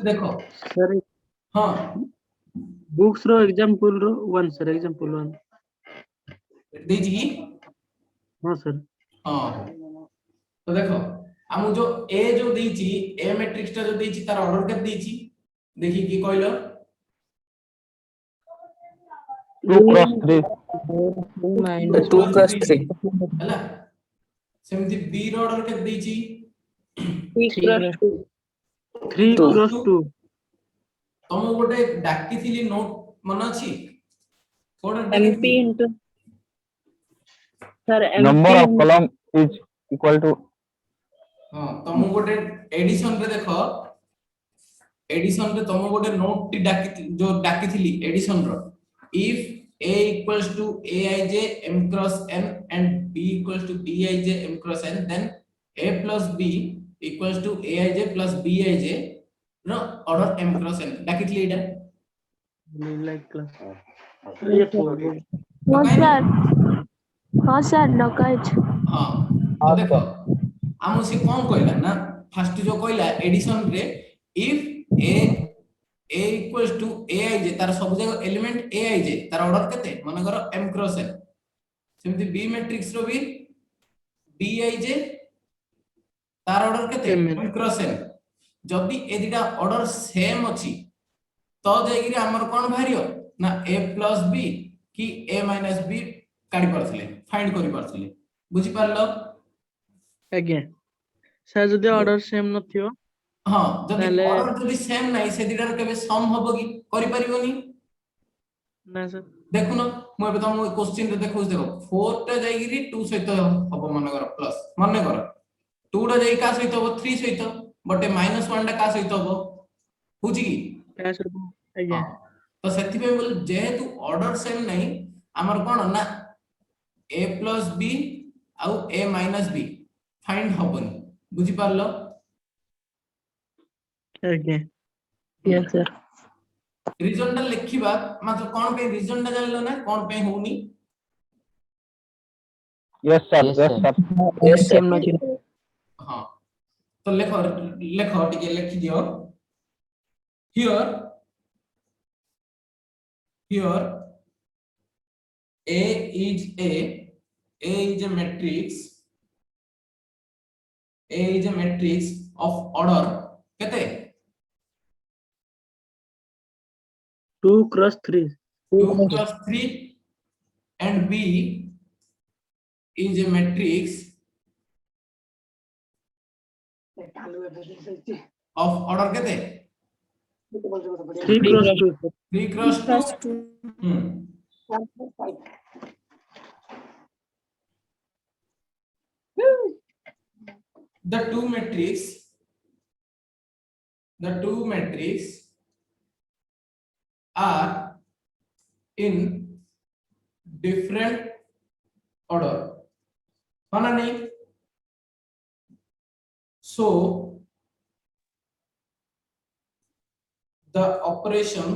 देखो सर हाँ बुक्स रो एग्जांपल रो 1 सर एग्जांपल 1 ଦେଇଛି କି हां सर हाँ तो देखो आमु जो ए जो ଦେଇଛି ए मैट्रिक्स टा जो ଦେଇଛି तार ऑर्डर केते ଦେଇଛି देखि की कहलो 2 cross 3 minus 2 cross 3 ହେଲା सेमती बी रो ऑर्डर केते ଦେଇଛି 3 cross 3 Two. क्रॉस 2 तमु गोटे डाकिथिली नोट मन अछि कोन MP into sir number MP of column is equal to हां तमु गोटे एडिशन रे देखो एडिशन रे तमु गोटे नोट टी डाकिथिली एडिशन रो if a equals to aij m cross n and b equals to bij m cross n then a plus b equals to aij plus bij no order m cross n डाकिथिली एटा like class ये हाँ sir हाँ sir dacoit हां तो देखो आमु से कोन कहला ना फर्स्ट जो कहला एडिशन रे if a equals to aij तार सब जगह एलिमेंट aij तार ऑर्डर केते माने करो m cross n सेमति b मैट्रिक्स रो भी bij तार ऑर्डर केते m cross n जदि ए दिटा ऑर्डर सेम अछि तो जेगिरी हमर कोन भारियो ना a plus b कि a minus b काढी परथले फाइंड करि परथले बुझि पारलो आज्ञा सर जदि ऑर्डर सेम नथियो हां जदि ताले- ऑर्डर जदि सेम नाही से दिटार केबे सम हबो कि करि परिबोनी ना सर देखुन मु एबे तुम क्वेश्चन रे देखौ देखो 4 टा जाईगिरी 2 सहित हबो मन कर प्लस मन कर 2 टा जाई का सहित हबो 3 सहित बटे -1 टा का सहित हबो बुझी की क्या सर आज्ञा हाँ, तो सेति पे बोल जेहेतु ऑर्डर सेम नहीं हमर कोन ना a plus b आउ a minus b फाइंड हबोनी बुझी पारलो आज्ञा yes sir रीजन टा लिखिबा मात्र कोन पे रीजन टा जानलो ना कोन पे होनी yes sir yes sir Yes, sir. same not हाँ तो लेखो लेखो टिके लिखि दियो here a is a matrix of order केते 2 cross 3 2 plus 3 and b is a matrix of order केते 3 cross 2 3 cross 2 the two matrix are in different order माना नहीं so the operation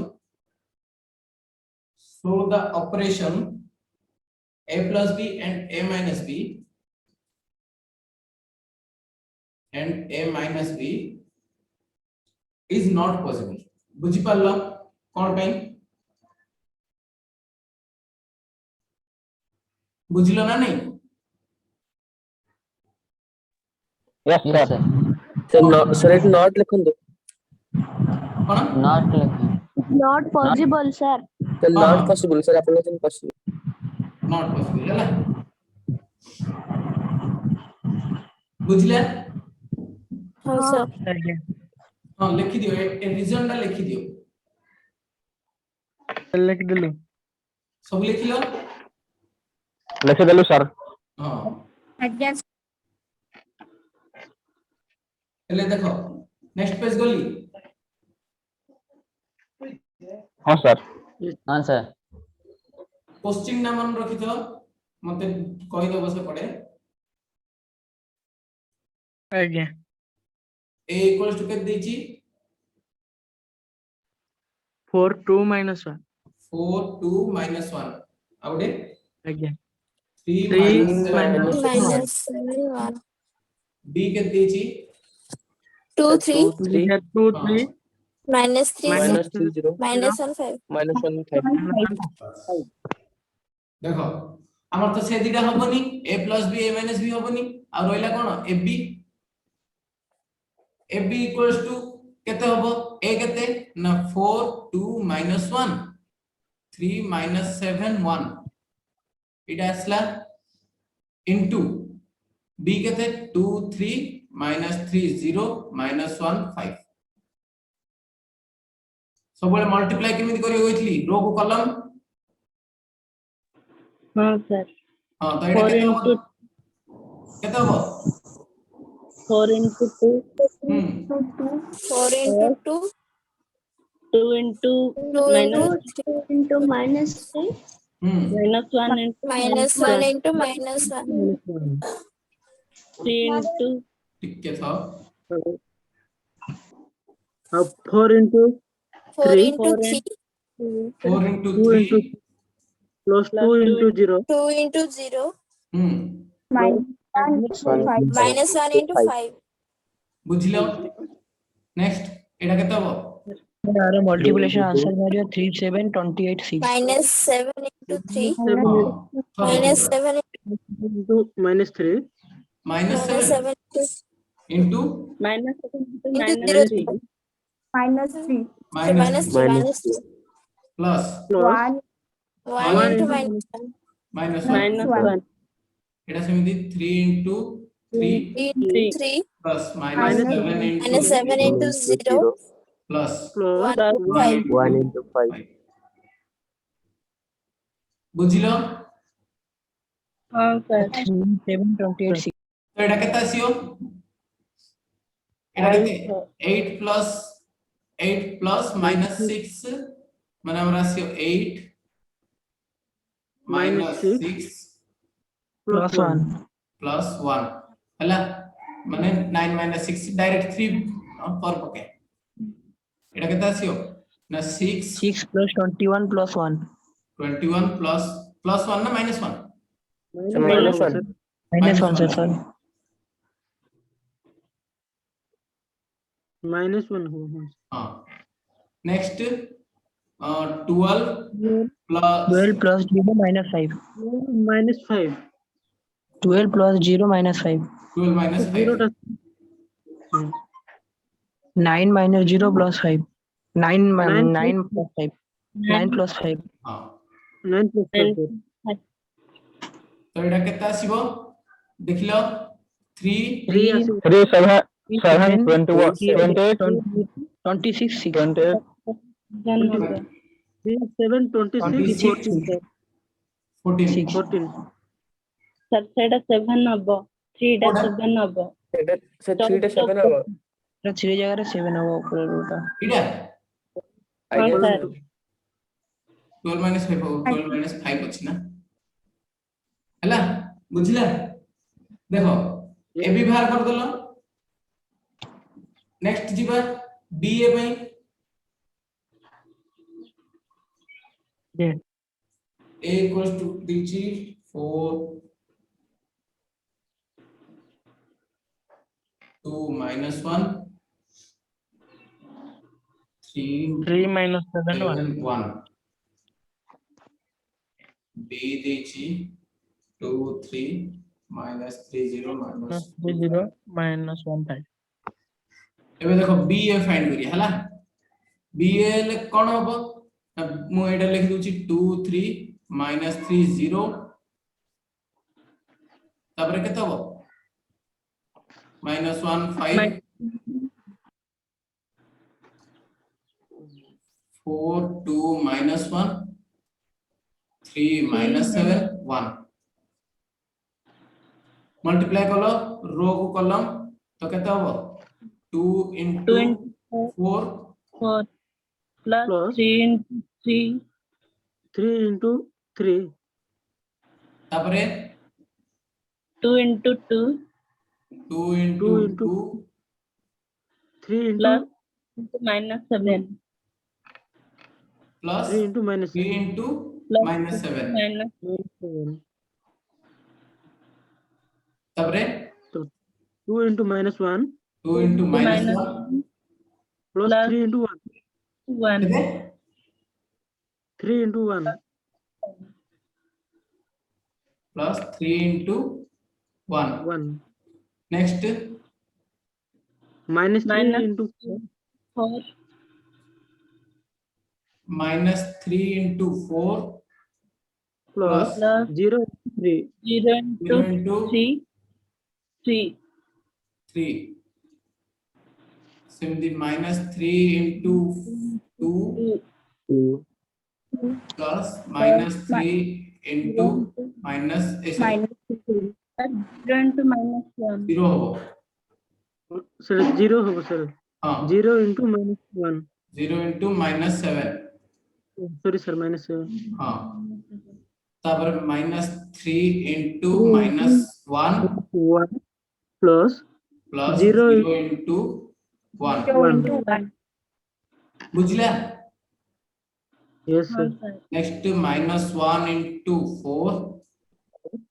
a plus b and a minus b is not possible बुझी पारलो कोन पे बुझिलो ना नहीं yes sir Sir, it not लिखंदो कोन not possible sir Sir, हाँ। not possible sir आपन जन possible not possible ହେଲା बुझले हाँ सर आज्ञा हां लिखि दियो ए रीजन टा लिखि दियो लिख दिलो सब लिखिलो लिखि देलु sir हां आज्ञा हेले देखो नेक्स्ट पेज गली हां sir हां सर क्वेश्चन ना मन रखि तो मते कहि दबो से पड़े आज्ञा a equals to केत देछि 4 2 minus 1 4 2 minus 1 आउडे आज्ञा 3 3 minus 7 माइनस 1 b केत देछि 2 3 2 3 -3 -3 0 -1 5 -1 5 देखो हमर तो से दिटा हबनी a + b a - b हबनी uh रोइला cone ab ab केते हबो a केते ना 4 2 -1 3 -7 1 इटा असला इनटू b केते 2 3 -3 0 -1 5 सब बेले मल्टीप्लाई केमिति करियो होइतली रो को कॉलम हाँ सर हां तो एटा 4 केते into हबो केते हबो 4 into 2 हम 4 into 2 2 into 2 into minus 3 2 into -3 हम minus 1 into -1 into -1 3 into ठीक के था 4 into 4 3 into 3 4 into 2 3 into plus 2 plus into 0 2 into 0 हम -1 -1 into 5 बुझिलो नेक्स्ट एटा केते हबो यार मल्टीप्लिकेशन आंसर मारियो 3 7 28 6 -7 into 3 हां -7 into -3 -7 into into minus 7 into into minus 0 3 -3 -3 plus plus 1 into into -1 -1 minus 1 एटा सेमिति 3 into 3 into 3 plus -7 into -7 into 0 plus plus 1 1 5 into 1 into 5 बुझिलो हाँ sir 3 7 28 6 तो एटा केते आसीओ एटा केते 8 plus -6 माने हमरा आसीओ 8 -6 plus 1 plus 1 हला माने 9 -6 डायरेक्ट 3 पर पके एटा केते आसीओ ना 6 6 plus 21 plus 1 21 plus 1 ना -1 -1 sir -1 sir sorry -1 हो हां next 12 plus 12 plus 0 minus 5 -5 12 plus 0 minus 5 12 minus 0 5 टा 9 minus 0 plus 5 9 9 9 plus 5 9 plus 5 हां 9 plus 5 तो एटा केते आसीबो देखिलो 3 3 3 आसी 3 7 7 7 21 28 26 6 28 जन हो गया 3 7 26 26 14 6 14 सर सेटा 7 हबो 3 टा कोडा 7 हबो एटा से 3 टा 7 हबो 3 जगह 7 हबो ऊपर रूटा इडा हाँ I guess सर 12 minus 5 हो 12 minus 5 अछि ना हला बुझिला देखो ए बी बाहर कर दलो नेक्स्ट जीवा बी ए पई Yeah. a equals to dg 4 2 minus 1 3 minus 7 7 1 b dg 2 3 minus 3 0 minus 0 minus 1 5 एबे देखो बी ए फाइंड करिया हला बी ए ले कोन हबो मु एटा लिख दूची 2 3 minus 3 0 तापर केते हबो minus 1 5 4 2 minus 1 3 minus 7 1 मल्टीप्लाई कलो रो को कॉलम तो केते हबो 2 into 4 4 plus plus 3 into 3 3 into 3 तापरे 2 into 2 2 into 2 into 2 3 into plus minus 7 plus 3 into minus 3 into plus minus 7 minus 7 तापरे so 2 into -1 2 into minus minus 1 plus plus 3 into 1 one. केते 3 into 1 plus 3 into 1 1 next minus 3 Minus into 4. Minus 3 into 4 plus Plus 0 into 3 0 0 into into 3. 3. 3 simply minus 3 into 2 2. Plus minus 3 into minus Minus 2. 0 into minus 1. 0 हो sir 0 होगा sir हाँ 0 into minus 1 0 into minus 7 sorry sir minus 7 हाँ तापर minus 3 into minus 1 1 plus plus 0 0 into 1 into 1. बुझला yes sir sir. Next minus 1 into 4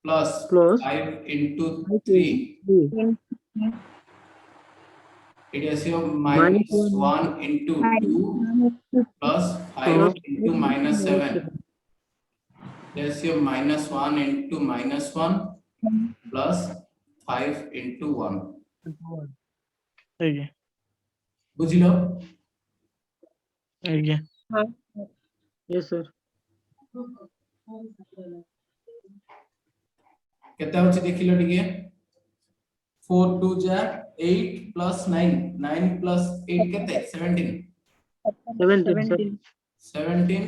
plus Plus 5 into 3 3 it is your minus 1 into 2 plus 5 plus into minus 7 that's your minus 1 into minus 1 plus 5 into 1 ଆଜ୍ଞା ବୁଝିଲ ଆଜ୍ଞା yes sir केते होछि देखिलो टिके 4 2 जा 8 plus 9 9 plus 8 केते 17 17 sir 17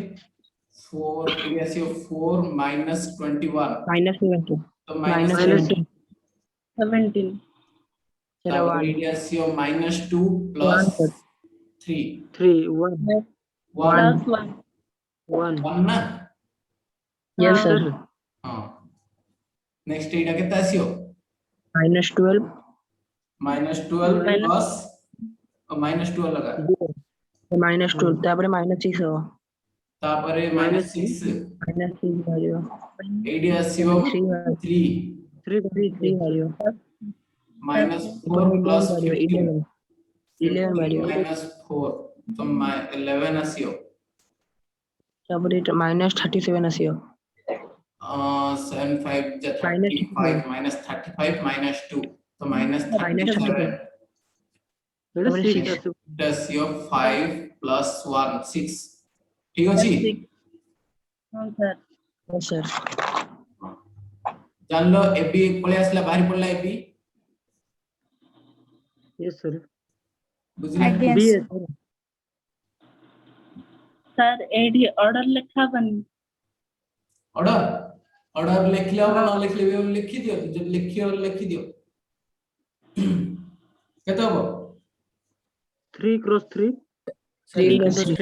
4 it is your 4 minus 21 minus 70 तो minus minus 17 17. तापर it is your minus 2 plus 3 3 1 Plus 1 1. 1 1 ना yes sir हां नेक्स्ट एटा केते आसियो minus 12 minus 12 Minus- plus minus 12 लगा minus 12 ତାପରେ minus 6 ହବ तापरे minus 6 minus 6 ବାହାରିବ एडी आसियो 3 3 3 ବାହାରିବ minus 4 plus 15 11 ବାହାରିବ minus 4 तो 11 आसियो ତାପରେ ଏଟା minus 37 ଆସିବ 7 5 जा Minus 35 minus 35 minus 2 तो minus Minus 37 ଏଟା ତାପରେ 6 six. ଆସିବ plus your 5 plus 1 6 ठीक अछि हाँ sir. yes sir जान लो एबी पळे आसला बाहर पडला एबी yes sir बुझला Yes, b sir. sir Sir, एडी order लिखा बनी. ऑर्डर ऑर्डर लिखले हो ना लिखले भी लिखि दियो जब लिखियो लिखि दियो केते हो 3 cross 3 3 3 plus plus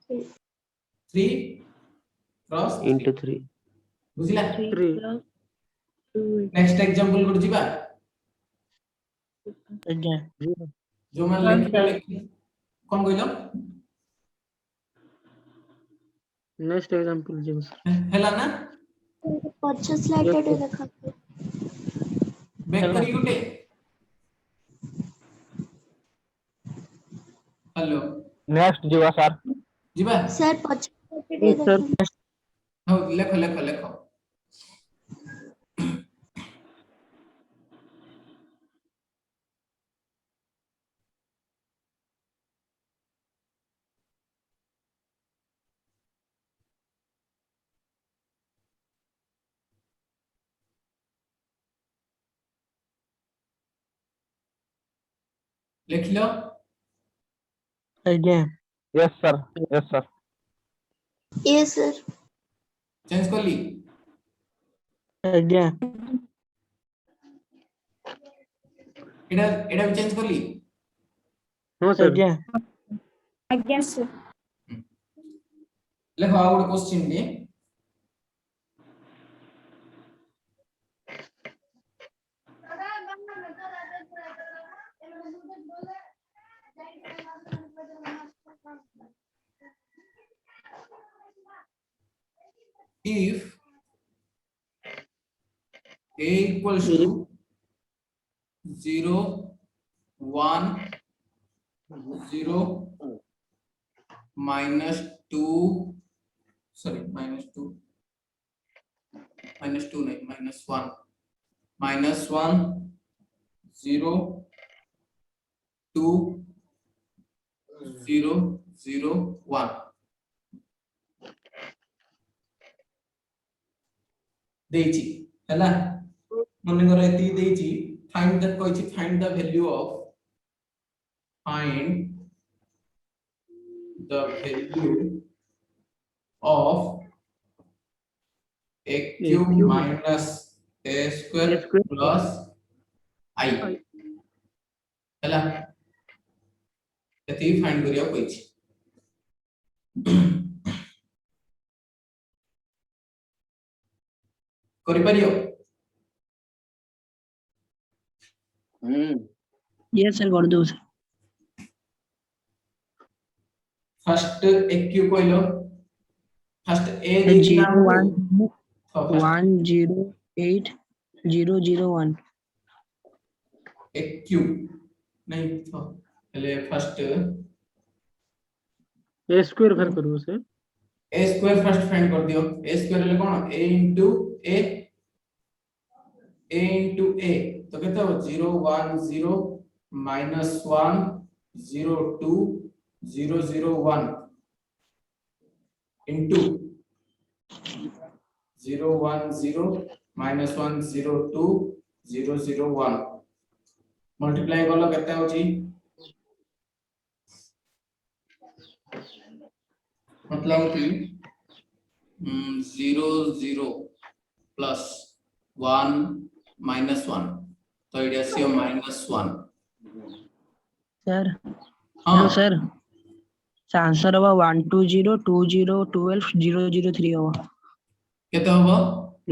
3 3 cross into 3 बुझला 3 Three. plus 2. Next example good जिबा ଆଜ୍ଞା जो मैं हाँ, लिखि sir. लिखि कोन कइलो next example ଯିବ sir हैला ना ପଛ ସ୍ଲାଇଡ୍ ଟା ଟିକେ ଦେଖାନ୍ତୁ। बैक करी गुटे हेलो ନେକ୍ସଟ ଯିବା ସାର୍ जिबा ସାର୍ ପଛ ସ୍ଲାଇଡ୍ ଟା ଟିକେ yes sir ଦେଖାନ୍ତୁ। हो लेखो लेखो लेखो लिख लो ଆଜ୍ଞା Yes sir Yes sir Yes, sir. Change कर ली ଆଜ୍ଞା एडा एडा भी चेंज कर ली ହଁ sir ଆଜ୍ଞା ଆଜ୍ଞା sir. लेखो uh Gute question they if a equals to 0 1 0 -2 sorry -2 नहीं -1 -1 0 2 0 0 1 देछि हैला मन कर एती देछि फाइंड द कोइछि find the value of find the value of a cube minus a square plus I हैला एती फाइंड करिया कोइछि करि परियो यस सर कर दो सर फर्स्ट एक क्यू कोइलो फर्स्ट ए 0 1 1 0 8 0 0 1 एक क्यू नहीं तो पहले फर्स्ट ए स्क्वायर बाहर करू से ए स्क्वायर फर्स्ट फाइंड कर दियो ए स्क्वायर ले कोन ए इनटू ए तो केते हो 0 1 0 -1 0 2 0 0 1 into 0 1 0 -1 0 2 0 0 1 मल्टीप्लाई करलो केते होची मतलब कि 0 0 प्लस 1 -1 तो इडिया से -1 सर हां सर आंसर होगा 1 2 0 2 0 12 0 0 3 होगा केते होबो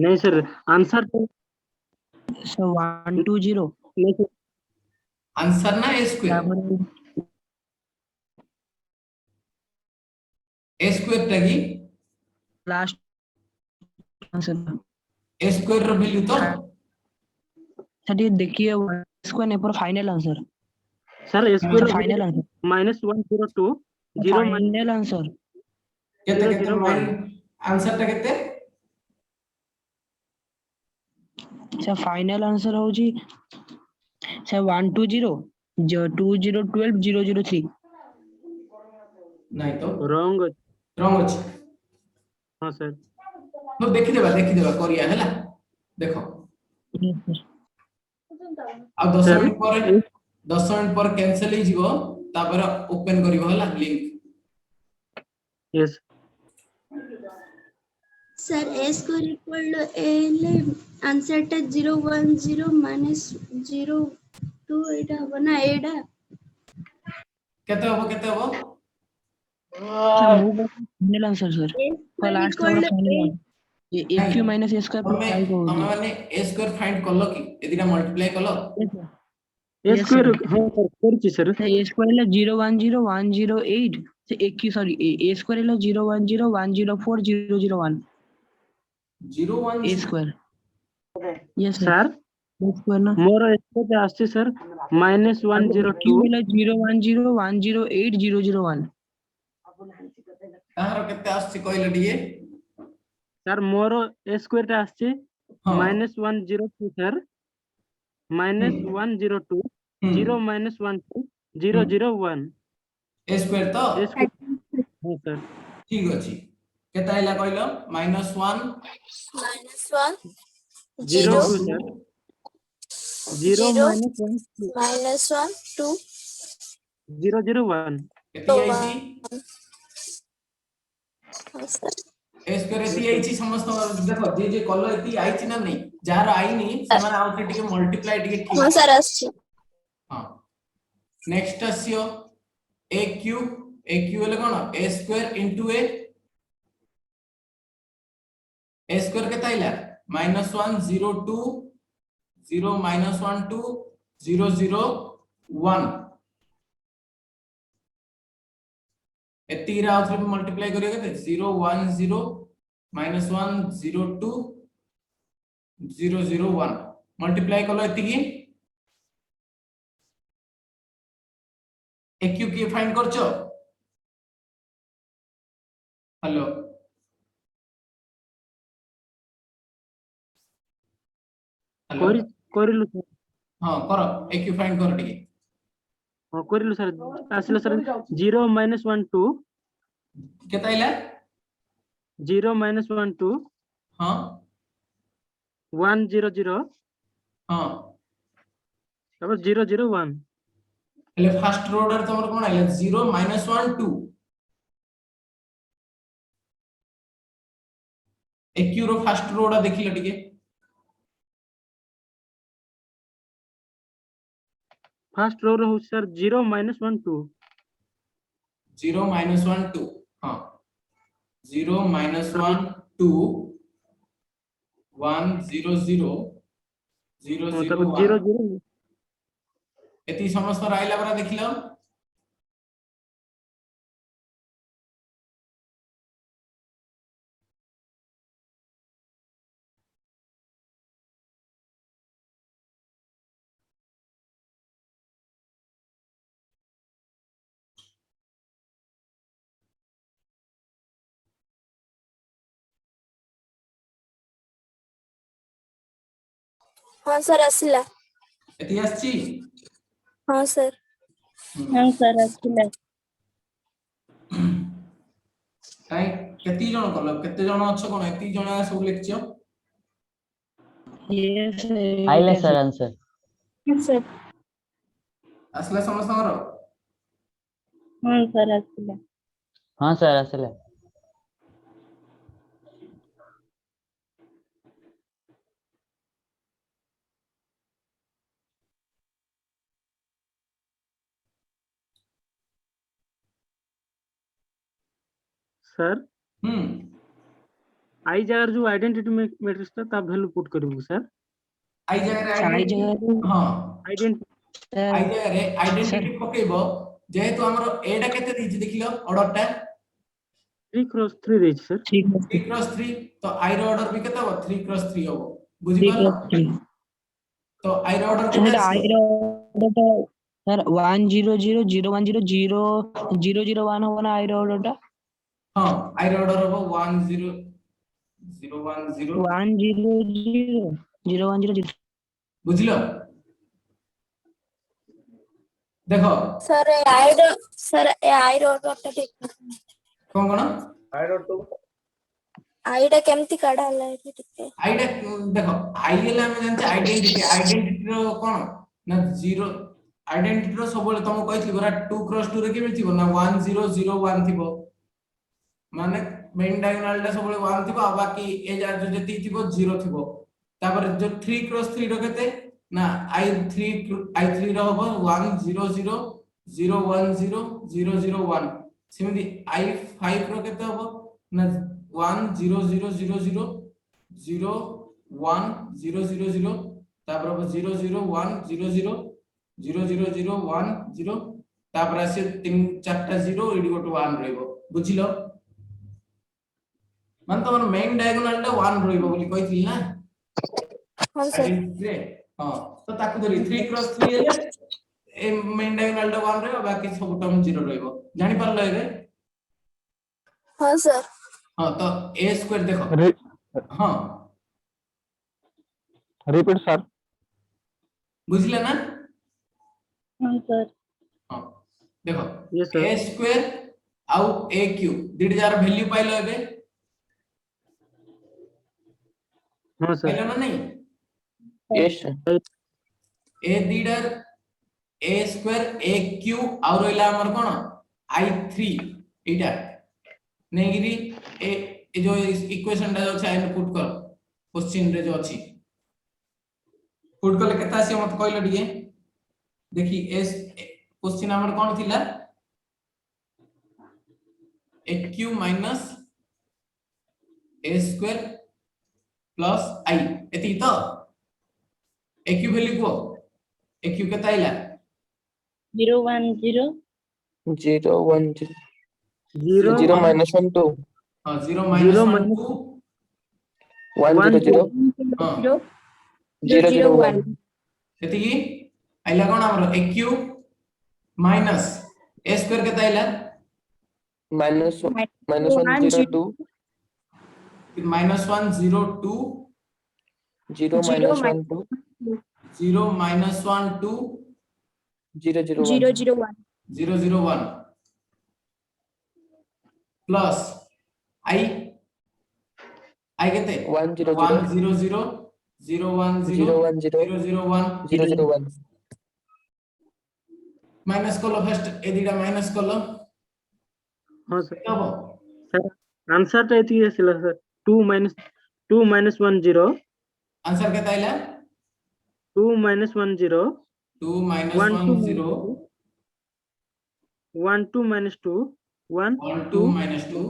नहीं सर आंसर तो सर 1 2 0 नहीं सर आंसर ना ए स्क्वायर ए स्क्वायर तगी लास्ट आंसर ए स्क्वायर रो वैल्यू तो सर ये देखिए इसको नहीं पर final answer sir a square final answer -102 0 final answer केते 0 केते 0 1 आंसर ता केते सर फाइनल आंसर हो जी सर 1 2 0 2 0 12 0 0 3 नहीं तो रॉन्ग रॉन्ग अछि हां सर तो देखि देबा करिया हैला देखो आ 10 सर, मिनिट पर कैंसिल ही जीवो तापर ओपन करिवो हैला link yes sir a square equal to a ले आंसर टा 0 1 0 -0 2 एटा बना एडा केते होबो फाइनल आंसर सर ए पर लास्ट वाला फाइनल ये a Q minus a square plus i को हम माने ए स्क्वायर फाइंड करलो कि एदिना मल्टीप्लाई करलो ए स्क्वायर हां सर करछि सर a स्क्वायर ले 0 1 0 1 0 8 से a Q sorry a square ले 0 1 0 1 0 4 0 0 1 0 1 a square yes sir square ना मोर स्क्वायर आछि सर -102 ले 0 1 0 1 0 8 0 0 1 ताहार केते आछि कहले दिए सर मोर स्क्वायर आछि हां -102 सर -102 0 -12 0 0 1 ए स्क्वायर तो हां सर ठीक अछि केता आइला कहलो -1 -1 0 0 2 सर 0 0 -1 -1 2 0 0 1 केती आइछि ए स्क्वायर एती आइछि समस्त देखो जे जे कलो एती आइछि ना नहीं जार आइनी समान आउ के टिके मल्टीप्लाई टिके ठीक हां सर आछि हां नेक्स्ट आसियो ए क्यू ले कोन ए स्क्वायर इनटू ए स्क्वायर केता आइला -1 0 2 0 -1 2 0 0 1 एती रा आउथरे मल्टीप्लाई करियो केते 0 1 0 -1 0 2 0 0 1 मल्टीप्लाई कलो एती की ए क्यू की फाइंड करछो हेलो हेलो କରି କରିଲୁ sir। हाँ कर AQ फाइंड कर ଟିକେ ହଁ କରିଲୁ sir। ଆସିଲା sir 0 - 1 2 केता आइला 0 - 1 2 हाँ 1 0 0 हाँ তারপর 0 0 1 हेले फर्स्ट रो रे तमर कोन आइला 0 - 1 2 AQ रो फर्स्ट रो रा देखिलो ଟିକେ ফার্স্ট রো রে হচ্ছে স্যার 0 - 1 2 0 - 1 2 हाँ 0 - 1 2 1 0 0 0 0 তারপর 1 0 0 एती समस्त आइला बरा देखिलो हाँ सर आसिला। एती आछि हाँ सर। ହଁ ସାର୍ ଆସିଲା। काई केती जण कल केते जण अछ कोन एती जण सब लेखियो Yes, आइले सर आंसर। ସାର୍ आसला समस्तଙ୍କର ହଁ ସାର୍ ଆସିଲା। हाँ सर आसले। স্যার हम्म आई জায়গার जो आइडेंटिटी मैट्रिक्स था ता वैल्यू पुट करिवु सर। आई जगह रे आई आइडेंटिटी जगह हां आइडेंटिटी आई जगह रे आइडेंटिटी पकेइबो जेहेतु हमरो एटा केते दिछि देखिलो ऑर्डर टा 3 क्रॉस 3 ଦେଇଛି सर। 3 क्रॉस 3 तो आई रो ऑर्डर भी केते हो 3 क्रॉस 3 हो बुझि 3 पालो + 3 तो आई रो ऑर्डर सर केते आई रो सर 1 0 0 0 1 0 0 0 0 1 हो ना आई रो ऑर्डर हां आई रो ऑर्डर हो 1 0 0 1 0 1 0 0 0 1 0 0 बुझिलो देखो सर ए आईर ऑर्डर ठीक कोन आईडा केमती काढा हला एठी टिके आईडा देखो आई एला हम जानते आइडेंटिटी रो कोन ना 0 आइडेंटिटी रो सब बेले तुम कहथि बरा 2 क्रॉस 2 रे केबे थिबो ना 1 0 0 1 थिबो माने मेन डायगोनल टा सब बेले 1 थिबो आ बाकी ए जा जो जति थिबो 0 थिबो तापर जो 3 क्रॉस 3 रो केते ना i3 रो हो 1 0 0 0 1 0 0 0 1 सिमिति i5 रो केते हो ना 1 0 0 0 0 0 1 0 0 0 तापर 0 0 1 0 0 0 0 0 1 0 तापर आसे 3 4टा 0 एडी गोट 1 रहइबो बुझिलो मान तो मेन डायगोनल टा 1 रहइबो बोली कहितली ना हां सर आइडेंटिटी हां तो ताकू धरि 3 क्रॉस 3 हेले ए मेन डायगोनल टा 1 रहइबो बाकी सब टर्म 0 रहइबो जानि पारलो एबे हां सर हां तो a² देखो हां रिपीट सर। बुझिले ना ହଁ ସାର୍ हां देखो यस सर। a² आउ aq दिड जार वैल्यू पाइलो एबे हां सर। पाइलो ना नहीं यस सर। ए दिडर a² aq आउ रहला हमर कोन i3 एटा नेगिरी ए जो इक्वेशन टा जो छै पुट कर क्वेश्चन रे जो अछि पुट करले केता से मत कहलो दिए देखि एस क्वेश्चन हमर कोन थिला aq minus a² plus i एती तो aq वैल्यू को aq केता आइला 0 1 0 0 1 0 0 0 minus 1 2 हां 0 0 - 1 2 1 0 0 हां 0 0 1 एती आइला कोन हमर aq minus a² केता Ayla minus one, Minus 1 0 2 -1 0 2 0 minus 1 2 0 -1 2 0 0 0 1 0 1. 0 0 1 plus I केते 1 0 1 0 0 0 0 1 0 0 1 0 0 0 1 0 0 1 माइनस कलो फर्स्ट ए दिटा माइनस कलो हाँ सर हबो सर आंसर टा एति आसिला सर 2 minus 1 0 आंसर केता आइला 2 minus 1 0 2 -1 1 2 0 1 2 minus 2 1 1 2 2 -2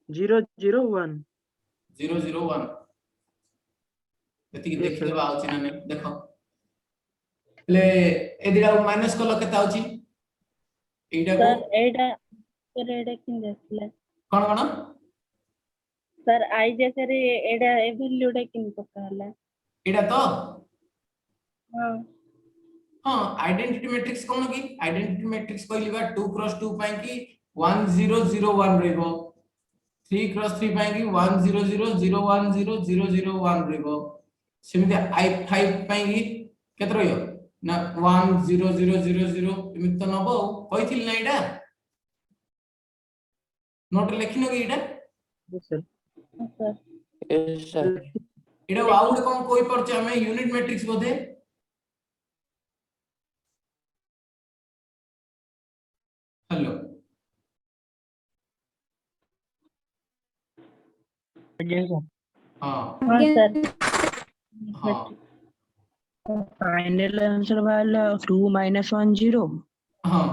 0 0 1 0 0 1 एति Yes, देखि sir. देबा आउची ना नै देखो ले ए दिटा माइनस कलो केता आउची एटा को सर एडा सर एडा किन देखले कोन कोन सर आई जैसे रे एडा ए वैल्यूडा किन पकाला एटा तो हां हां आइडेंटिटी मैट्रिक्स कोन की आइडेंटिटी मैट्रिक्स कहली बा 2 क्रॉस 2 पाई की 1 0 0 1 रहबो 3 क्रॉस 3 पाई की 1 0 0 0 1 0 0 0 1 रहबो सेमिति आई 5 पाई की केत रहयो ना 1 0 0 0 0 एमित तो नबो कहिथिल ना एटा नोट लिखिनो की एटा Yes, sir. Sir yes sir एटा आउट कोन कोइ परचे हमें यूनिट मैट्रिक्स बोधे हेलो हां हां सर हां फाइनल आंसर वाला 2 minus 1 0 हां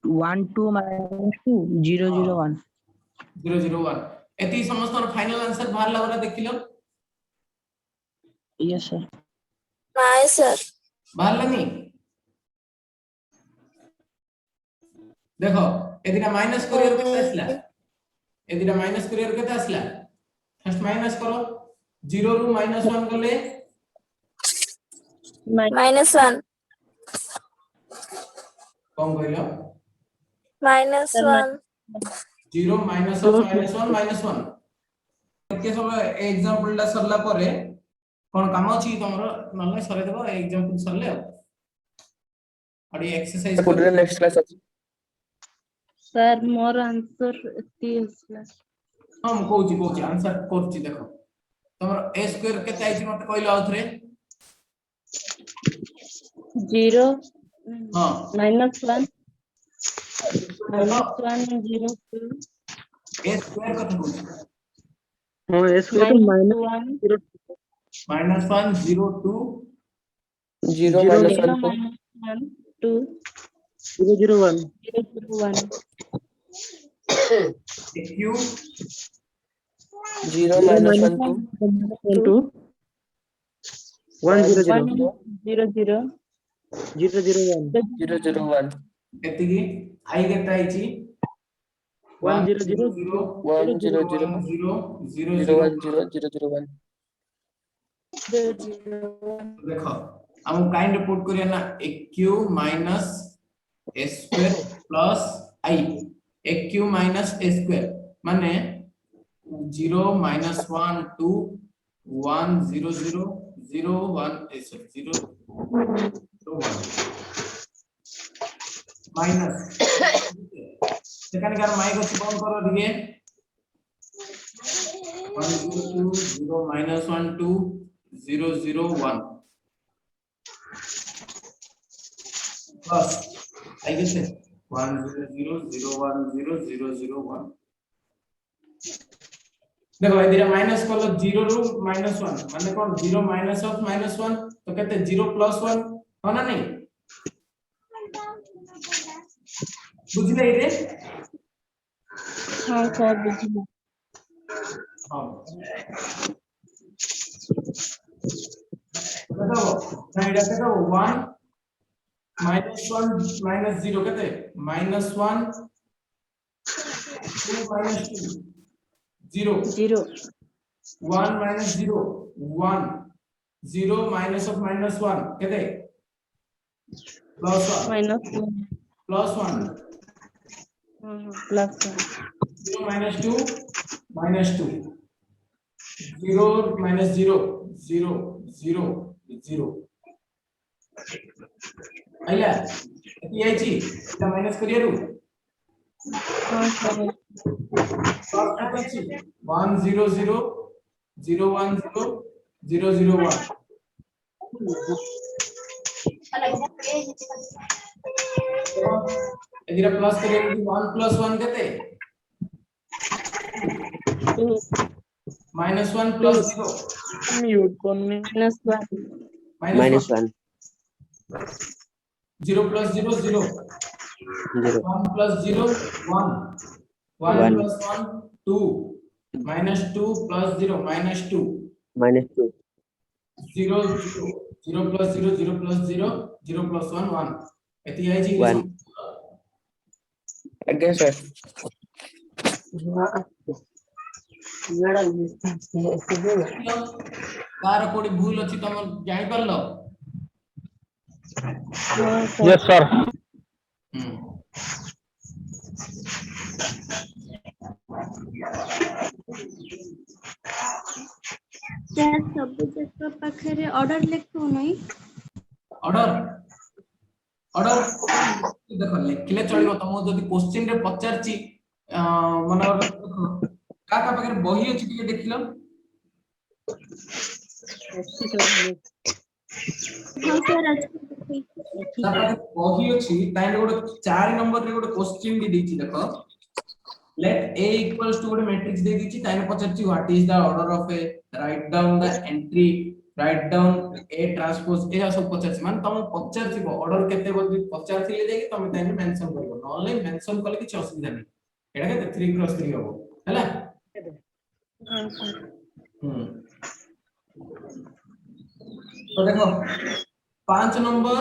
1 2 minus 2 0 0 1 0 0 1 एति समस्त फाइनल आंसर बाहर लगरा देखिलो yes sir नहीं सर बाहर लनी देखो एदिना माइनस करियर केते आसला एदिना माइनस करियर केते आसला फर्स्ट माइनस करो 0 रु -1 गले -1 कौन कहलो -1 0 माइनस ऑफ -1 के सब एग्जांपल ला सरला परे कोन काम अछि तमरो नले सरे देबो एग्जांपल सरले अडी exercise put the next class ଅଛି सर मोर आंसर एती हसला हम कहूची आंसर करची देखो तमरो a स्क्वायर केते आइछि मते कहलो आउथरे 0 हां -1 -1 0 2 a स्क्वायर कत कहूची हाँ एस को तो माइनस -1 -1 0 2 0 0 minus 1 2 -1 2 0 0 1 0 0 1 q 0 minus 1 2 2 1 0 0 0 0 0 0 1 0 0 1 एतिकी आई केते आइछि 1 0 0 1 0 0 0 0 1 0 0 0 1 देखो हम काइंड पुट करिया ना aq minus a square plus i aq minus a square माने 0 -1 2 1 0 0 0 1 sorry 0 1 माइनस সেখানে কার মাইক হচ্ছে কোন করো দিকে 1 0 2 0 -1 2 0 0 1 plus I guess 1 0 0 0 1 0 0 0 1 देखो ये दिरा माइनस कर लो 0 रु -1 माने कोन 0 माइनस ऑफ -1 तो कहते 0 + 1 हो ना नहीं बुझले रे हां सर बुझिए हां बताओ ना इडा देखो 1 -1 -0 कहते -1 2 -2 0 0 1 -0 1 0 minus of -1 कहते +1 -1 +1 प्लस 0 minus 2 minus 2 0 minus 0 0 0 0 आइला एती आइची एटा माइनस करियारु प्लस आइची 1 0 0 0 1 0 0 0 1 एदिरा प्लस करियारु 1 plus 1 केते -1 plus 0 म्यूट करने minus 1 0 plus 0 0 1 plus 0 1 1 plus 1 2 -2 plus 0 -2 0 0 0 plus 0 0 plus 0 0 plus 1 1 एती आई जी 1 again sir कार कोडी भूल अछि तम जानि परलो Yes, sir. सर सब जगह पाखरे ऑर्डर लिखो नहीं ऑर्डर ऑर्डर देखो लिखले चलिबो तम जदी क्वेश्चन रे पचारची माने का का पाखरे बही अछि ଟିକେ देखिलो हाँ सर आज तापर बही अछि ताइले गोटे 4 नंबर रे गोटे क्वेश्चन दी देछि देखो let a equals to गोटे मैट्रिक्स दे देछि ताइले पचारची what is the order of a write down the entry write down a transpose एरा सब पचारची माने तम पचारची ऑर्डर केते बोली पचारथिले देकी तमे ताइले मेंशन करबो नले मेंशन करले किछ असुविधा नै एटा केते 3 क्रॉस 3 होबो हैला तो देखो 5 नंबर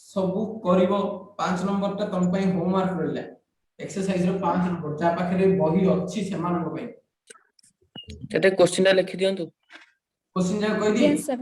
सब करिवो 5 नंबर ता तम पई होमवर्क रहला एक्सरसाइज रो 5 नंबर जा पाखरे बही अछि सेमान को पई केते क्वेश्चन लिखि दियंतु क्वेश्चन जा कहि दी Yes, sir.